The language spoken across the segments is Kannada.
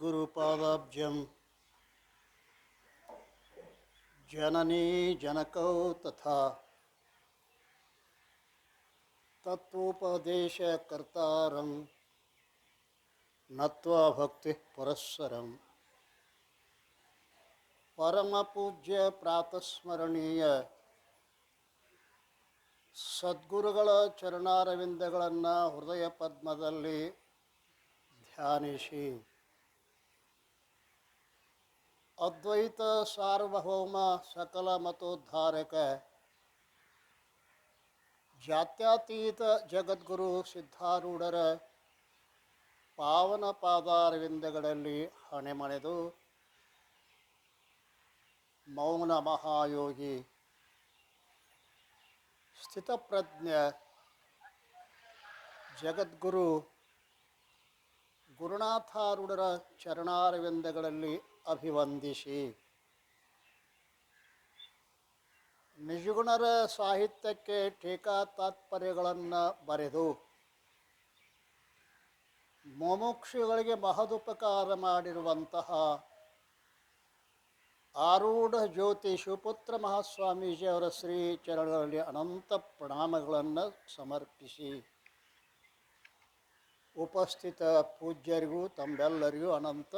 सद्गुरुपादाब्जं जननी जनकौ तथा तत्वोपदेशकर्तारं नत्वा भक्तिः पुरस्सरं ಪರಮಪೂಜ್ಯ ಪ್ರಾತಸ್ಮರಣೀಯ ಸದ್ಗುರುಗಳ ಚರಣಾರವಿಂದಗಳನ್ನು ಹೃದಯ ಪದ್ಮದಲ್ಲಿ ಧ್ಯಾನಿಸಿ ಅದ್ವೈತ ಸಾರ್ವಭೌಮ ಸಕಲ ಮತೋದ್ಧಾರಕ ಜಾತ್ಯತೀತ ಜಗದ್ಗುರು ಸಿದ್ಧಾರೂಢರ ಪಾವನ ಪಾದಾರವಿಂದಗಳಲ್ಲಿ ಹಣೆಮಣೆದು ಮೌನ ಮಹಾಯೋಗಿ ಸ್ಥಿತಪ್ರಜ್ಞ ಜಗದ್ಗುರು ಗುರುನಾಥಾರೂಢರ ಚರಣಾರವಿಂದಗಳಲ್ಲಿ ಅಭಿವಂದಿಸಿ ನಿಜಗುಣರ ಸಾಹಿತ್ಯಕ್ಕೆ ಟೀಕಾ ತಾತ್ಪರ್ಯಗಳನ್ನು ಬರೆದು ಮುಮುಕ್ಷುಗಳಿಗೆ ಮಹದುಪಕಾರ ಮಾಡಿರುವಂತಹ ಆರೂಢ ಜ್ಯೋತಿ ಶಿವಪುತ್ರ ಮಹಾಸ್ವಾಮೀಜಿಯವರ ಶ್ರೀ ಚರಣಗಳಲ್ಲಿ ಅನಂತ ಪ್ರಣಾಮಗಳನ್ನು ಸಮರ್ಪಿಸಿ ಉಪಸ್ಥಿತ ಪೂಜ್ಯರಿಗೂ ತಮ್ಮೆಲ್ಲರಿಗೂ ಅನಂತ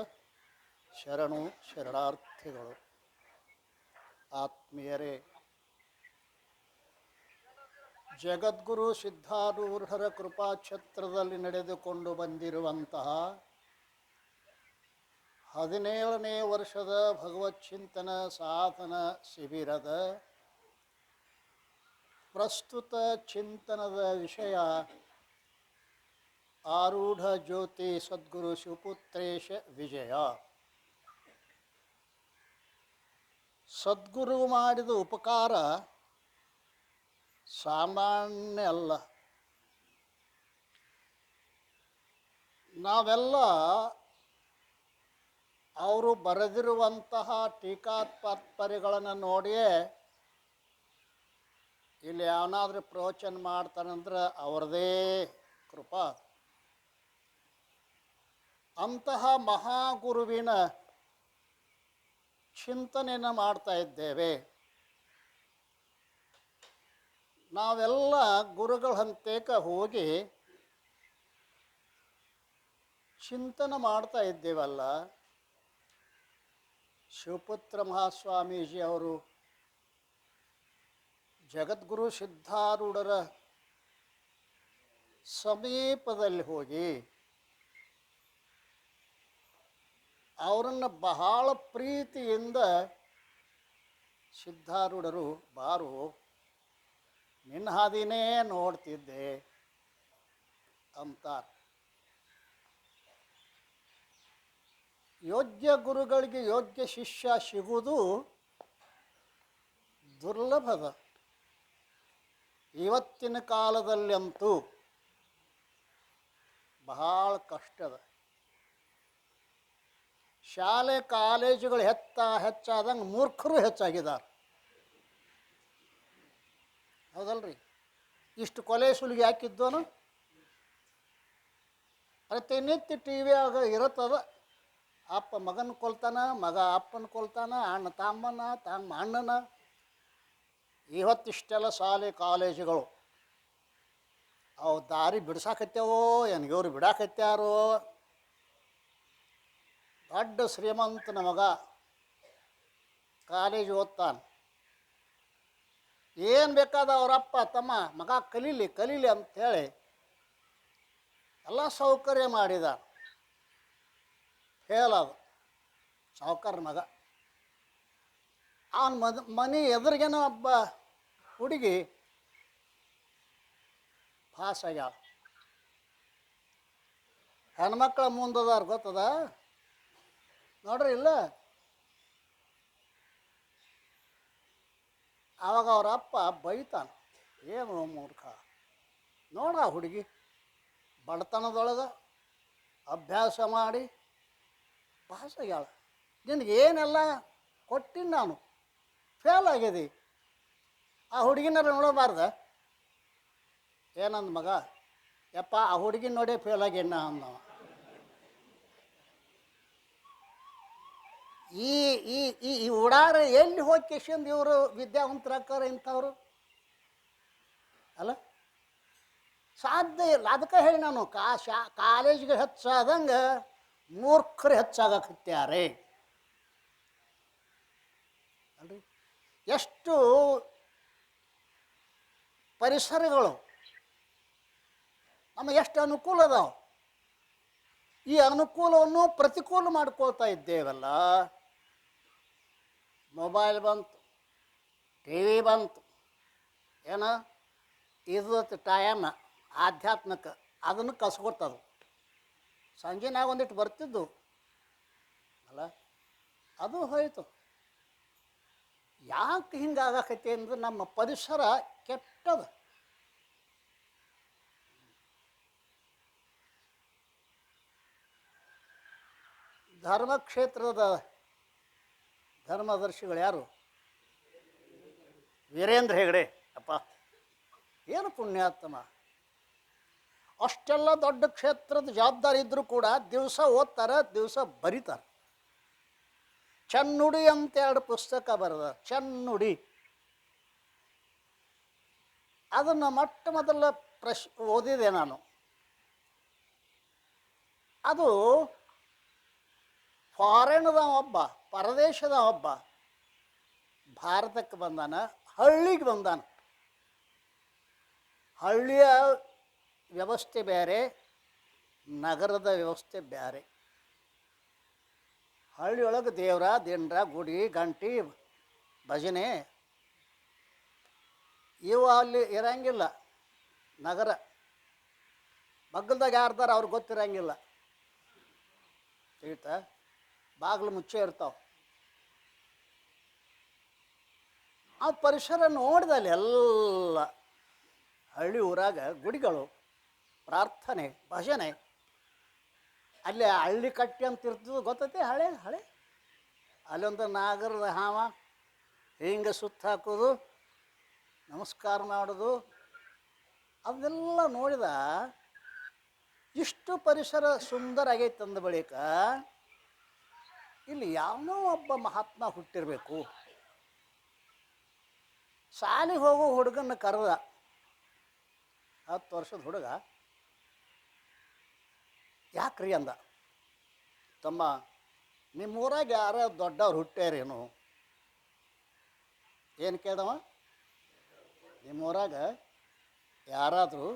ಶರಣು ಶರಣಾರ್ಥಿಗಳು. ಆತ್ಮೀಯರೇ, ಜಗದ್ಗುರು ಸಿದ್ಧಾರೂಢರ ಕೃಪಾಛತ್ರದಲ್ಲಿ ನಡೆದುಕೊಂಡು ಬಂದಿರುವಂತಹ 17ನೇ ವರ್ಷದ ಭಗವತ್ ಚಿಂತನ ಸಾಧನ ಶಿಬಿರದ ಪ್ರಸ್ತುತ ಚಿಂತನದ ವಿಷಯ ಆರೂಢ ಜ್ಯೋತಿ ಸದ್ಗುರು ಶಿವಪುತ್ರೇಶ ವಿಜಯ. ಸದ್ಗುರು ಮಾಡಿದ ಉಪಕಾರ ಸಾಮಾನ್ಯ ಅಲ್ಲ. ನಾವೆಲ್ಲ ಅವರು ಬರೆದಿರುವಂತಹ ಟೀಕಾ ತಾತ್ಪರ್ಯಗಳನ್ನು ನೋಡಿಯೇ ಇಲ್ಲಿ ಯಾವನಾದರೂ ಪ್ರವಚನ ಮಾಡ್ತಾನಂದ್ರೆ ಅವ್ರದೇ ಕೃಪಾ. ಅಂತಹ ಮಹಾಗುರುವಿನ ಚಿಂತನೆಯನ್ನು ಮಾಡ್ತಾ ಇದ್ದೇವೆ. ನಾವೆಲ್ಲ ಗುರುಗಳ ಹಂತೇಕ ಹೋಗಿ ಚಿಂತನೆ ಮಾಡ್ತಾ ಇದ್ದೇವಲ್ಲ. ಶಿವಪುತ್ರ ಮಹಾಸ್ವಾಮೀಜಿ ಅವರು ಜಗದ್ಗುರು ಸಿದ್ಧಾರೂಢರ ಸಮೀಪದಲ್ಲಿ ಹೋಗಿ ಅವರನ್ನು ಬಹಳ ಪ್ರೀತಿಯಿಂದ ಸಿದ್ಧಾರೂಢರು ಬಾರು ನಿನ್ನ ಹಾದಿನೇ ನೋಡ್ತಿದ್ದೆ ಅಂತಾರೆ. ಯೋಗ್ಯ ಗುರುಗಳಿಗೆ ಯೋಗ್ಯ ಶಿಷ್ಯ ಸಿಗುವುದು ದುರ್ಲಭದ. ಇವತ್ತಿನ ಕಾಲದಲ್ಲಂತೂ ಬಹಳ ಕಷ್ಟದ. ಶಾಲೆ ಕಾಲೇಜುಗಳು ಹೆಚ್ಚಾದಂಗೆ ಮೂರ್ಖರು ಹೆಚ್ಚಾಗಿದ್ದಾರೆ. ಹೌದಲ್ರಿ? ಇಷ್ಟು ಕೊಲೆ ಸುಲಿಗೆ ಹಾಕಿದ್ದೋನು ಪ್ರತಿನಿತ್ಯ ಟಿ ವಿಯಾಗ ಇರುತ್ತದ. ಅಪ್ಪ ಮಗನ ಕೊಲ್ತಾನ, ಮಗ ಅಪ್ಪನ ಕೊಲ್ತಾನ, ಅಣ್ಣ ತಮ್ಮನ, ತಮ್ಮ ಅಣ್ಣನ. ಇವತ್ತಿಷ್ಟೆಲ್ಲ ಶಾಲೆ ಕಾಲೇಜುಗಳು ಅವು ದಾರಿ ಬಿಡ್ಸಾಕತ್ಯಾವೋ ಏನು ಇವ್ರು ಬಿಡಾಕತ್ಯಾರೋ. ದೊಡ್ಡ ಶ್ರೀಮಂತನ ಮಗ ಕಾಲೇಜ್ ಓದ್ತಾನೆ. ಏನು ಬೇಕಾದ ಅವರಪ್ಪ ತಮ್ಮ ಮಗ ಕಲೀಲಿ ಅಂಥೇಳಿ ಎಲ್ಲ ಸೌಕರ್ಯ ಮಾಡಿದ. ಫೇಲ್ ಅದು ಸಾವುಕಾರ ಮಗ. ಅವನ ಮನೆ ಎದುರಿಗೇನೋ ಒಬ್ಬ ಹುಡುಗಿ ಪಾಸ್ ಆಗ್ಯಾಳ. ಹೆಣ್ಮಕ್ಳ ಮುಂದದಾರ ಗೊತ್ತದ ನೋಡ್ರಿ. ಇಲ್ಲ ಆವಾಗ ಅವ್ರ ಅಪ್ಪ ಬೈತಾನ, ಏನು ಮೂರ್ಖ ನೋಡ ಹುಡುಗಿ ಬಡತನದೊಳಗೆ ಅಭ್ಯಾಸ ಮಾಡಿ ಪಾಸ್ ಆಗ್ಯಾಳ. ನಿನಗೇನೆಲ್ಲ ಕೊಟ್ಟಿನಿ ನಾನು, ಫೇಲ್ ಆಗಿದೆ. ಆ ಹುಡುಗಿನಾರ ನೋಡಬಾರ್ದ? ಏನಂದ ಮಗ, ಯಪ್ಪ ಆ ಹುಡುಗಿನ ನೋಡೇ ಫೇಲ್ ಆಗ್ಯಾನ ಅಂದವ. ಈ ಈ ಈ ಈ ಉಡಾರ ಎಲ್ಲಿ ಹೋಗಿ ಕಿಶಿಂದ ಇವರು ವಿದ್ಯಾವಂತರಾಕಾರ ಇಂಥವ್ರು ಅಲ್ಲ, ಸಾಧ್ಯ ಇಲ್ಲ. ಅದಕ್ಕೆ ಹೇಳಿ ನಾನು ಕಾಲೇಜ್ಗೆ ಹೆಚ್ಚಾದಂಗೆ ಮೂರ್ಖರು ಹೆಚ್ಚಾಗಕತ್ಯಾರೆ ಅಲ್ರಿ. ಎಷ್ಟು ಪರಿಸರಗಳು ನಮಗೆ ಎಷ್ಟು ಅನುಕೂಲ ಅದಾವ, ಈ ಅನುಕೂಲವನ್ನು ಪ್ರತಿಕೂಲ ಮಾಡ್ಕೊಳ್ತಾ ಇದ್ದೇವಲ್ಲ. ಮೊಬೈಲ್ ಬಂತು, ಟಿ ವಿ ಬಂತು, ಏನ ಇದು ಟೈಮ್ ಆಧ್ಯಾತ್ಮಕ್ಕೆ ಅದನ್ನು ಕಸ್ಕೊಡ್ತದು. ಸಂಜೆ ನಾವು ಒಂದಿಟ್ಟು ಬರ್ತಿದ್ದು ಅಲ್ಲ, ಅದು ಹೋಯಿತು. ಯಾಕೆ ಹಿಂಗಾಗಕೈತಿ ಅಂದ್ರೆ ನಮ್ಮ ಪರಿಸರ ಕೆಟ್ಟದ. ಧರ್ಮಕ್ಷೇತ್ರದ ಧರ್ಮದರ್ಶಿಗಳು ಯಾರು? ವೀರೇಂದ್ರ ಹೆಗಡೆ. ಅಪ್ಪ ಏನು ಪುಣ್ಯಾತ್ಮ, ಅಷ್ಟೆಲ್ಲ ದೊಡ್ಡ ಕ್ಷೇತ್ರದ ಜವಾಬ್ದಾರಿ ಇದ್ದರೂ ಕೂಡ ದಿವಸ ಓದ್ತಾರೆ, ದಿವಸ ಬರೀತಾರೆ. ಚೆನ್ನುಡಿ ಅಂತ 2 ಪುಸ್ತಕ ಬರೆದ. ಚೆನ್ನುಡಿ ಅದನ್ನು ಮೊಟ್ಟ ಮೊದಲ ಓದಿದೆ ನಾನು. ಅದು ಫಾರಿನ್ದ ಒಬ್ಬ, ಪರದೇಶದ ಒಬ್ಬ ಭಾರತಕ್ಕೆ ಬಂದಾನ, ಹಳ್ಳಿಗೆ ಬಂದಾನ. ಹಳ್ಳಿಯ ವ್ಯವಸ್ಥೆ ಬೇರೆ, ನಗರದ ವ್ಯವಸ್ಥೆ ಬೇರೆ. ಹಳ್ಳಿಯೊಳಗೆ ದೇವರ ದಿಂಡ್ರ ಗುಡಿ ಗಂಟಿ ಭಜನೆ ಇವು ಅಲ್ಲಿ ಇರಂಗಿಲ್ಲ. ನಗರ ಮಗ್ಗಲ್ದಾಗ ಯಾರ್ದಾರ ಅವ್ರಿಗೆ ಗೊತ್ತಿರಂಗಿಲ್ಲ, ತಿಳಿತಾ? ಬಾಗಿಲು ಮುಚ್ಚೆ ಇರ್ತಾವೆ. ಆ ಪರಿಸರ ನೋಡಿದಲ್ಲಿ ಎಲ್ಲ ಹಳ್ಳಿ ಊರಾಗ ಗುಡಿಗಳು, ಪ್ರಾರ್ಥನೆ, ಭಜನೆ. ಅಲ್ಲಿ ಹಳ್ಳಿ ಕಟ್ಟಿ ಅಂತ ಇರ್ತದೆ, ಗೊತ್ತೈತಿ? ಹಳೆ ಅಲ್ಲೊಂದು ನಾಗರದ ಹಾವ ಹಿಂಗೆ ಸುತ್ತ ಹಾಕೋದು, ನಮಸ್ಕಾರ ಮಾಡೋದು, ಅದೆಲ್ಲ ನೋಡಿದ ಇಷ್ಟು ಪರಿಸರ ಸುಂದರ ಆಗೈತೆ ಅಂದ ಬಳಿಕ ಇಲ್ಲಿ ಯಾವನೋ ಒಬ್ಬ ಮಹಾತ್ಮ ಹುಟ್ಟಿರಬೇಕು. ಶಾಲೆಗೆ ಹೋಗೋ ಹುಡುಗನ ಕರೆದ, 10 ವರ್ಷದ ಹುಡುಗ. ಯಾಕ್ರಿ ಅಂದ. ತಮ್ಮ ನಿಮ್ಮೂರಾಗ ಯಾರ ದೊಡ್ಡವ್ರು ಹುಟ್ಟ್ಯಾರೇನು? ಏನು ಕೇಳ್ದವ? ನಿಮ್ಮೂರಾಗ ಯಾರಾದರೂ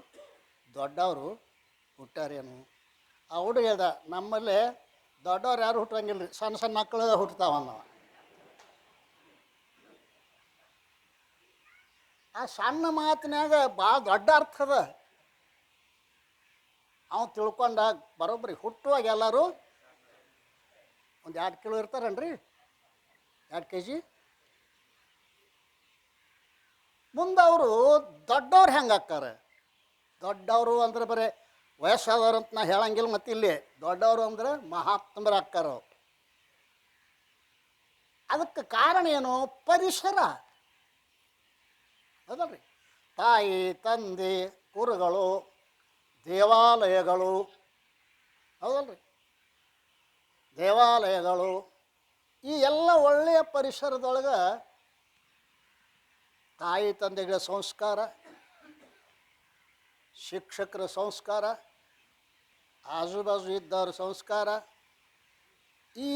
ದೊಡ್ಡವರು ಹುಟ್ಟ್ಯಾರೇನು? ಆ ಹುಡುಗ ಹೇಳ್ದ, ನಮ್ಮಲ್ಲಿ ದೊಡ್ಡವ್ರು ಯಾರು ಹುಟ್ಟಂಗಿಲ್ಲ ರೀ, ಸಣ್ಣ ಸಣ್ಣ ಮಕ್ಕಳು ಹುಟ್ಟುತ್ತಾವನ್ನವ. ಆ ಸಣ್ಣ ಮಾತಿನಾಗ ಭಾಳ ದೊಡ್ಡ ಅರ್ಥದ. ಅವನು ತಿಳ್ಕೊಂಡ ಬರೋಬ್ಬರಿ ಹುಟ್ಟುವಾಗ ಎಲ್ಲರೂ ಒಂದು 2 ಕಿಲೋ ಇರ್ತಾರನ್ರಿ, 2 kg. ಮುಂದೆ ಅವರು ದೊಡ್ಡವ್ರು ಹೆಂಗೆ ಹಾಕ್ತಾರೆ? ದೊಡ್ಡವರು ಅಂದ್ರೆ ಬರೀ ವಯಸ್ಸಾದವ್ರು ಅಂತ ನಾ ಹೇಳಂಗಿಲ್ಲ. ಮತ್ತು ಇಲ್ಲಿ ದೊಡ್ಡವರು ಅಂದ್ರೆ ಮಹಾತ್ಮರು ಹಾಕ್ಕಾರ. ಅದಕ್ಕೆ ಕಾರಣ ಏನು? ಪರಿಸರ ಅದಲ್ರಿ. ತಾಯಿ ತಂದೆ, ಕುರುಗಳು, ದೇವಾಲಯಗಳು, ಹೌದಲ್ರಿ, ದೇವಾಲಯಗಳು, ಈ ಎಲ್ಲ ಒಳ್ಳೆಯ ಪರಿಸರದೊಳಗೆ ತಾಯಿ ತಂದೆಗಳ ಸಂಸ್ಕಾರ, ಶಿಕ್ಷಕರ ಸಂಸ್ಕಾರ, ಆಜುಬಾಜು ಇದ್ದವ್ರ ಸಂಸ್ಕಾರ, ಈ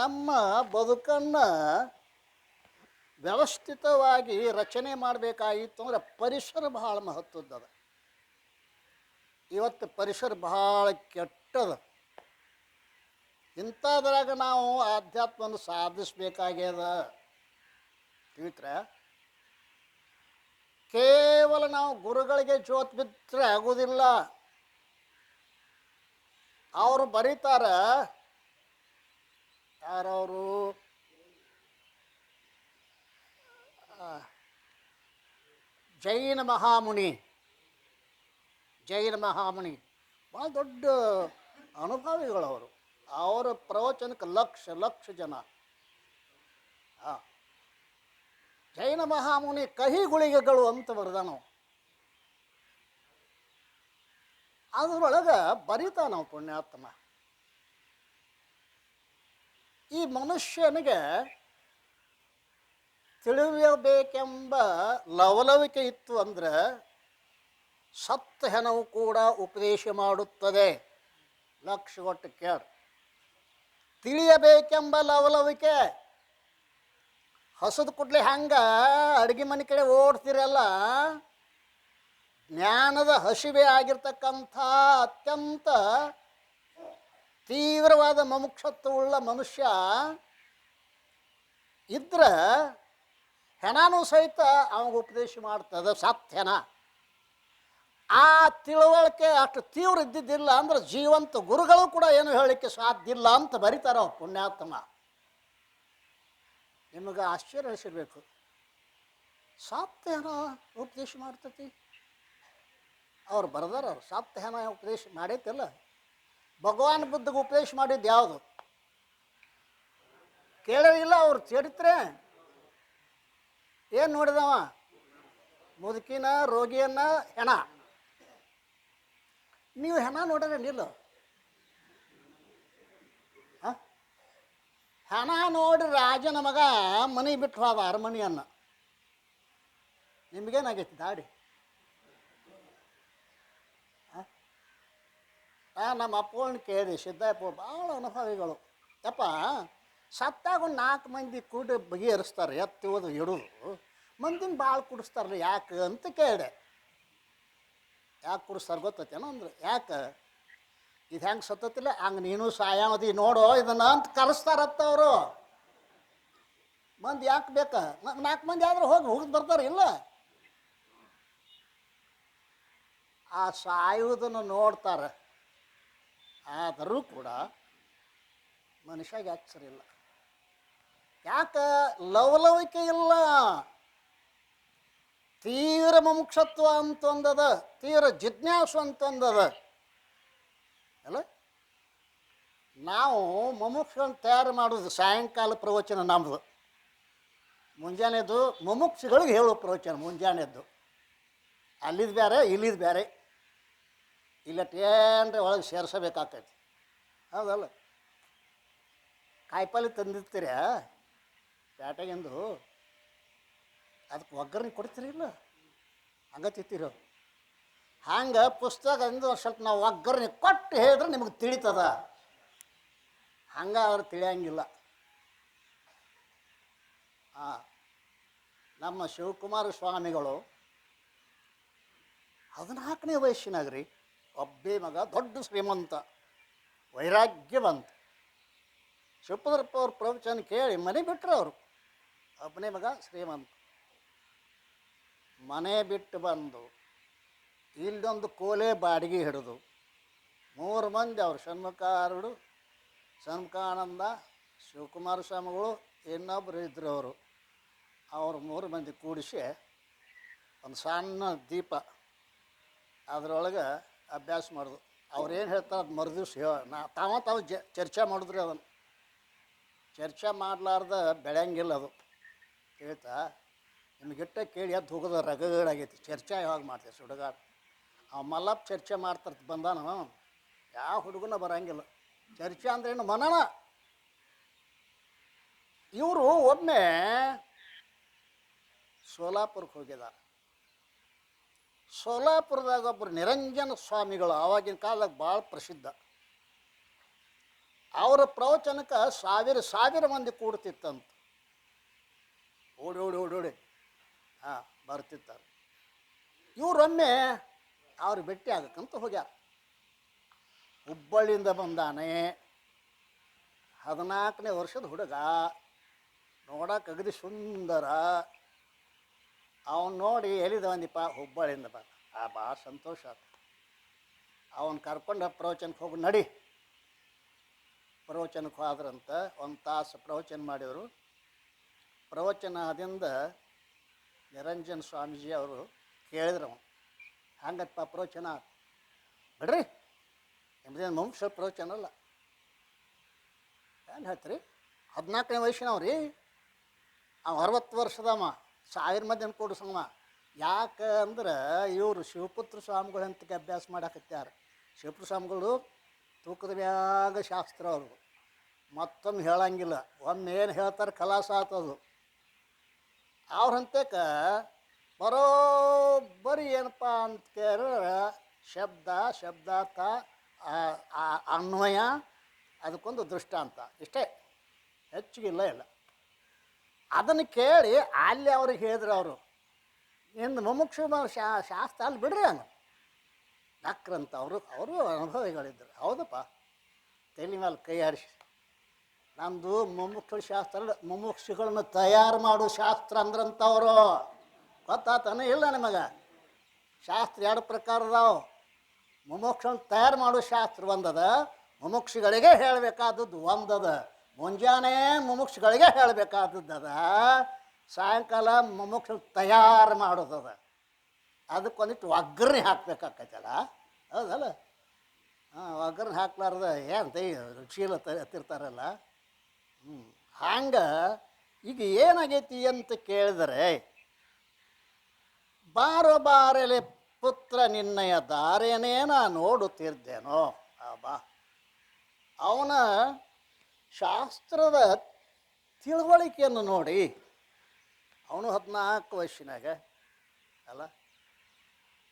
ನಮ್ಮ ಬದುಕನ್ನು ವ್ಯವಸ್ಥಿತವಾಗಿ ರಚನೆ ಮಾಡಬೇಕಾಗಿತ್ತು ಅಂದ್ರೆ ಪರಿಸರ ಭಾಳ ಮಹತ್ವದ್ದದ. ಇವತ್ತು ಪರಿಸರ ಭಾಳ ಕೆಟ್ಟದ. ಇಂಥದ್ರಾಗ ನಾವು ಆಧ್ಯಾತ್ಮವನ್ನು ಸಾಧಿಸಬೇಕಾಗ್ಯದ. ತಿಳಿತ್ರೆ, ಕೇವಲ ನಾವು ಗುರುಗಳಿಗೆ ಜೋತ್ ಬಿಟ್ಟರೆ ಆಗೋದಿಲ್ಲ. ಅವರು ಬರೀತಾರ, ಯಾರವರು? ಜೈನ ಮಹಾಮುನಿ ಭಾಳ ದೊಡ್ಡ ಅನುಭವಿಗಳವರು. ಅವರ ಪ್ರವಚನಕ್ಕೆ ಲಕ್ಷ ಜನ. ಜೈನ ಮಹಾಮುನಿ ಕಹಿ ಗುಳಿಗೆಗಳು ಅಂತ ಬರೆದಾನು. ಅದ್ರೊಳಗೆ ಬರಿತಾನವು ಪುಣ್ಯಾತ್ಮ. ಈ ಮನುಷ್ಯನಿಗೆ ತಿಳಿಯಬೇಕೆಂಬ ಲವಲವಿಕೆ ಇತ್ತು ಅಂದರೆ ಸತ್ತ ಹೆಣವು ಕೂಡ ಉಪದೇಶ ಮಾಡುತ್ತದೆ. ಲಕ್ಷ ಕೊಟ್ಟು ಕೇಳಿ. ತಿಳಿಯಬೇಕೆಂಬ ಲವಲವಿಕೆ. ಹಸದ ಕೂಡಲೇ ಹಂಗೆ ಅಡುಗೆ ಮನೆ ಕಡೆ ಓಡ್ತಿರಲ್ಲ, ಜ್ಞಾನದ ಹಸಿವೆ ಆಗಿರ್ತಕ್ಕಂಥ ಅತ್ಯಂತ ತೀವ್ರವಾದ ಮುಮುಕ್ಷತ್ವವುಳ್ಳ ಮನುಷ್ಯ ಇದ್ರೆ ಹೆಣನೂ ಸಹಿತ ಅವಾಗ ಉಪದೇಶ ಮಾಡ್ತದೆ. ಸತ್ ಹೆಣ. ಆ ತಿಳುವಳಿಕೆ ಅಷ್ಟು ತೀವ್ರ ಇದ್ದಿದ್ದಿಲ್ಲ ಅಂದ್ರೆ ಜೀವಂತ ಗುರುಗಳು ಕೂಡ ಏನು ಹೇಳಲಿಕ್ಕೆ ಸಾಧ್ಯ ಇಲ್ಲ ಅಂತ ಬರೀತಾರೆ ಅವ್ರು, ಪುಣ್ಯಾತ್ಮ. ನಿಮಗೆ ಆಶ್ಚರ್ಯ ಅನಿಸಿರ್ಬೇಕು, ಸತ್ ಹೆಣ ಉಪದೇಶ ಮಾಡ್ತತಿ. ಅವ್ರು ಬರೆದಾರ, ಅವ್ರು ಸತ್ ಹೆಣ ಉಪದೇಶ ಮಾಡೈತಿಲ್ಲ. ಭಗವಾನ್ ಬುದ್ಧಗೆ ಉಪದೇಶ ಮಾಡಿದ್ದು ಯಾವುದು ಕೇಳಿಲ್ಲ. ಅವ್ರ ಚರಿತ್ರೆ ಏನು ನೋಡಿದವ? ಮುದುಕಿನ, ರೋಗಿಯನ್ನ, ಹೆಣ. ನೀವು ಹೆಣ ನೋಡಿರೇನಿಲ್ಲ? ಹೆಣ ನೋಡಿ ರಾಜನ ಮಗ ಮನೆ ಬಿಟ್ಟು ಹೋದ ಅರಮನೆಯನ್ನು. ನಿಮಗೇನಾಗೈತಿ ದಾಡಿ? ನಮ್ಮ ಅಪ್ಪನ ಕೇಳಿದೆ, ಸಿದ್ದಪ್ಪ ಭಾಳ ಅನುಭವಿಗಳು. ಯಪ್ಪ, ಸತ್ತಾಗ ಒಂದು 4 ಮಂದಿ ಕೂಡಿ ಬಗೆಹರಿಸ್ತಾರೆ, ಎತ್ತುವುದು ಇಡೋದು. ಮಂದಿನ ಭಾಳ ಕುಡಿಸ್ತಾರಲ್ಲ, ಯಾಕೆ ಅಂತ ಕೇಳಿದೆ. ಯಾಕೆ ಕುಡಿಸ್ತಾರೆ ಗೊತ್ತೇನೋ ಅಂದ್ರೆ, ಯಾಕೆ ಇದು ಹೆಂಗೆ ಸತ್ತತಿಲ್ಲ ಹಂಗೆ ನೀನು ಸಾಯಾವಧಿ ನೋಡೋ ಇದನ್ನು ಅಂತ ಕರೆಸ್ತಾರತ್ತ ಅವರು. ಮಂದಿ ಯಾಕೆ ಬೇಕಾ? 4 ಮಂದಿ ಆದ್ರೆ ಹೋಗಿ ಬರ್ತಾರೆ ಇಲ್ಲ. ಆ ಸಾಯುವುದನ್ನು ನೋಡ್ತಾರೆ, ಆದರೂ ಕೂಡ ಮನುಷ್ಯಗೆ ಎಚ್ಚರ ಇಲ್ಲ. ಯಾಕೆ? ಲವಲವಿಕೆ ಇಲ್ಲ. ತೀವ್ರ ಮುಮುಕ್ಷತ್ವ ಅಂತಂದದ, ತೀವ್ರ ಜಿಜ್ಞಾಸು ಅಂತಂದದ ಅಲ್ಲ. ನಾವು ಮುಮುಕ್ಷಗಳನ್ನು ತಯಾರು ಮಾಡೋದು ಸಾಯಂಕಾಲ ಪ್ರವಚನ ನಮ್ಮದು. ಮುಂಜಾನೆದ್ದು ಮುಮುಕ್ಷಗಳಿಗೆ ಹೇಳೋ ಪ್ರವಚನ ಮುಂಜಾನೆದ್ದು. ಅಲ್ಲಿದ್ದು ಬೇರೆ, ಇಲ್ಲಿದ್ದು ಬೇರೆ. ಇಲ್ಲಟ್ಟೇನ್ರೆ ಒಳಗೆ ಸೇರಿಸಬೇಕಾಗ್ತೈತಿ, ಹೌದಲ್ಲ. ಕಾಯಿಪಲ್ಲೆ ತಂದಿರ್ತೀರ ಪೇಟೆಗೆಂದು, ಅದಕ್ಕೆ ಒಗ್ಗರಣೆ ಕೊಡ್ತೀರಿ ಇಲ್ಲ, ಹಂಗೆ ತಿಂತೀರೋ. ಹಂಗೆ ಪುಸ್ತಕ ಅಂದು ಸ್ವಲ್ಪ ನಾವು ಒಗ್ಗರಣೆ ಕೊಟ್ಟು ಹೇಳಿದ್ರೆ ನಿಮಗೆ ತಿಳಿತದ. ಹಂಗೆ ಅವ್ರು ತಿಳಿಯಂಗಿಲ್ಲ. ನಮ್ಮ ಶಿವಕುಮಾರ ಸ್ವಾಮಿಗಳು 14ನೇ ವಯಸ್ಸಿನಾಗ್ರಿ, ಒಬ್ಬೇ ಮಗ, ದೊಡ್ಡ ಶ್ರೀಮಂತ, ವೈರಾಗ್ಯವಂತ. ಶಿವಪುತ್ರಪ್ಪ ಅವ್ರ ಪ್ರವಚನ ಕೇಳಿ ಮನೆ ಬಿಟ್ಟರು ಅವರು. ಒಬ್ಬನೇ ಮಗ, ಶ್ರೀಮಂತ. ಮನೆ ಬಿಟ್ಟು ಬಂದು ಇಲ್ಲೊಂದು ಕೋಲೆ ಬಾಡಿಗೆ ಹಿಡಿದು 3 ಮಂದಿ ಅವರು, ಷಣ್ಮುಖಾರುಡು, ಷಣ್ಮುಖಾನಂದ, ಶಿವಕುಮಾರ ಸ್ವಾಮಿಗಳು, ಇನ್ನೊಬ್ಬರು ಇದ್ದರು ಅವರು. ಅವರು 3 ಮಂದಿ ಕೂಡಿಸಿ ಒಂದು ಸಣ್ಣ ದೀಪ ಅದರೊಳಗೆ ಅಭ್ಯಾಸ ಮಾಡೋದು. ಅವ್ರೇನು ಹೇಳ್ತಾರೆ ಅದು ಮರುದಿವ್ಸ ತಾವು ಚರ್ಚೆ ಮಾಡಿದ್ರಿ. ಅದನ್ನು ಚರ್ಚೆ ಮಾಡಲಾರ್ದ ಬೆಳೆಯಂಗಿಲ್ಲ ಅದು. ಹೇಳ್ತಾ ನಿಮಗಿಟ್ಟ ಕೇಳಿ ಎದ್ದು ಹೋಗೋದು ರಗಡಾಗೈತಿ. ಚರ್ಚೆ ಯಾವಾಗ ಮಾಡ್ತೀವಿ ಹುಡುಗಾರ? ಅವ ಮಲ್ಲಪ್ಪ ಚರ್ಚೆ ಮಾಡ್ತಾರೆ ಬಂದಾನು, ಯಾವ ಹುಡುಗನ ಬರೋಂಗಿಲ್ಲ. ಚರ್ಚೆ ಅಂದ್ರೇನು ಮನನ. ಇವರು ಒಮ್ಮೆ ಸೋಲಾಪುರಕ್ಕೆ ಹೋಗಿದ್ದಾರೆ. ಸೋಲಾಪುರದಾಗ ಒಬ್ಬರು ನಿರಂಜನ ಸ್ವಾಮಿಗಳು, ಆವಾಗಿನ ಕಾಲದಾಗ ಭಾಳ ಪ್ರಸಿದ್ಧ. ಅವರ ಪ್ರವಚನಕ್ಕೆ ಸಾವಿರ ಮಂದಿ ಕೂಡ್ತಿತ್ತಂತ. ಓಡಿ ಬರ್ತಿರ್ತಾರೆ. ಇವರೊಮ್ಮೆ ಅವ್ರು ಭೇಟಿ ಆಗಕ್ಕಂತ ಹೋಗ್ಯಾರ. ಹುಬ್ಬಳ್ಳಿಯಿಂದ ಬಂದಾನೆ, 14ನೇ ವರ್ಷದ ಹುಡುಗ, ನೋಡಕ್ಕೆ ಅಗದಿ ಸುಂದರ. ಅವನು ನೋಡಿ ಎಲ್ಲಿದ ಬಂದಿಪ್ಪ? ಹುಬ್ಬಳ್ಳಿಯಿಂದ ಬಂದ. ಭಾಳ ಸಂತೋಷ ಆಯ್ತು. ಅವನು ಕರ್ಕೊಂಡು ಪ್ರವಚನಕ್ಕೆ ಹೋಗಿ ನಡಿ. ಪ್ರವಚನಕ್ಕೆ ಹೋದ್ರಂತ 1 ತಾಸು ಪ್ರವಚನ ಮಾಡಿದರು. ಪ್ರವಚನದಿಂದ ನಿರಂಜನ ಸ್ವಾಮೀಜಿ ಅವರು ಕೇಳಿದ್ರು, ಅವನು ಹಂಗಪ್ಪ ಪ್ರವಚನ ಬಿಡ್ರಿ, ನಿಮ್ಮದೇನು ಮುಮುಕ್ಷ ಪ್ರವಚನ ಅಲ್ಲ. ಏನು ಹೇಳ್ತೀರಿ? 14ನೇ ವಯಸ್ಸಿನವ್ರಿ, ಅವ 60 ವರ್ಷದಮ್ಮ, 1000 ಮಂದಿನ ಕೂಡಿಸಮ್ಮ. ಯಾಕೆ ಅಂದ್ರೆ ಇವರು ಶಿವಪುತ್ರ ಸ್ವಾಮಿಗಳಂತಕ್ಕೆ ಅಭ್ಯಾಸ ಮಾಡಾಕತ್ಯಾರ. ಶಿವಪುತ್ರ ಸ್ವಾಮಿಗಳು ತೂಕದ ಮ್ಯಾಗ ಶಾಸ್ತ್ರ ಅವರು. ಮತ್ತೊಮ್ಮೆ ಹೇಳಂಗಿಲ್ಲ. ಒಮ್ಮೆ ಏನು ಹೇಳ್ತಾರೆ ಖಲಾಸ ಆಗ್ತದು. ಅವ್ರಂತಕ ಬರೋಬ್ಬರಿ ಏನಪ್ಪ ಅಂತ ಕೇಳಿದ್ರೆ ಶಬ್ದ ಶಬ್ದಾರ್ಥ ಅನ್ವಯ ಅದಕ್ಕೊಂದು ದೃಷ್ಟಾಂತ ಇಷ್ಟೇ, ಹೆಚ್ಚಿಗಿಲ್ಲ ಇಲ್ಲ. ಅದನ್ನು ಕೇಳಿ ಅಲ್ಲಿ ಅವ್ರಿಗೆ ಹೇಳಿದ್ರು ಅವರು, ನಿಂದು ಮುಮುಕ್ಷು ಶಾಸ್ತ್ರ ಅಲ್ಲಿ ಬಿಡ್ರಿ ಹಂಗೆ ನಕ್ರಂತ ಅವರು ಅನುಭವಿಗಳಿದ್ರು. ಹೌದಪ್ಪ, ತಲೆ ಮೇಲೆ ಕೈ ಆಡಿಸಿ, ನಮ್ಮದು ಮುಮುಕ್ಷು ಶಾಸ್ತ್ರ, ಮುಮುಕ್ಷುಗಳನ್ನ ತಯಾರು ಮಾಡೋ ಶಾಸ್ತ್ರ ಅಂದ್ರಂಥವ್ರು. ಗೊತ್ತಾತನೇ ಇಲ್ಲ ನಿಮಗೆ? ಶಾಸ್ತ್ರ ಎರಡು ಪ್ರಕಾರ ಅದಾವೆ. ಮುಮುಕ್ಷನ ತಯಾರು ಮಾಡೋ ಶಾಸ್ತ್ರ ಒಂದದ, ಮುಮುಕ್ಷುಗಳಿಗೆ ಹೇಳಬೇಕಾದದ್ದು ಒಂದದ. ಮುಂಜಾನೆ ಮುಮುಕ್ಷುಗಳಿಗೆ ಹೇಳಬೇಕಾದದ್ದದ, ಸಾಯಂಕಾಲ ಮುಮುಕ್ಷ ತಯಾರು ಮಾಡೋದದ. ಅದಕ್ಕೊಂದಿಟ್ಟು ಒಗ್ಗರಣೆ ಹಾಕ್ಬೇಕಾಕೈತಲ್ಲ, ಹೌದಲ್ಲ? ಹಾಂ, ಒಗ್ಗರಣೆ ಹಾಕ್ಲಾರ್ದ ಏನು ರುಚಿಲ್ಲ ಹತ್ತಿರ್ತಾರಲ್ಲ. ಹಂಗೆ ಈಗ ಏನಾಗೈತಿ ಅಂತ ಕೇಳಿದರೆ, ಬಾರಲೆ ಪುತ್ರ ನಿನ್ನಯ ದಾರೇನೇ ನಾ ನೋಡುತ್ತಿದ್ದೇನೋ. ಬಾ ಅವನ ಶಾಸ್ತ್ರದ ತಿಳುವಳಿಕೆಯನ್ನು ನೋಡಿ, ಅವನು 14 ವರ್ಷನಾಗ ಅಲ್ಲ,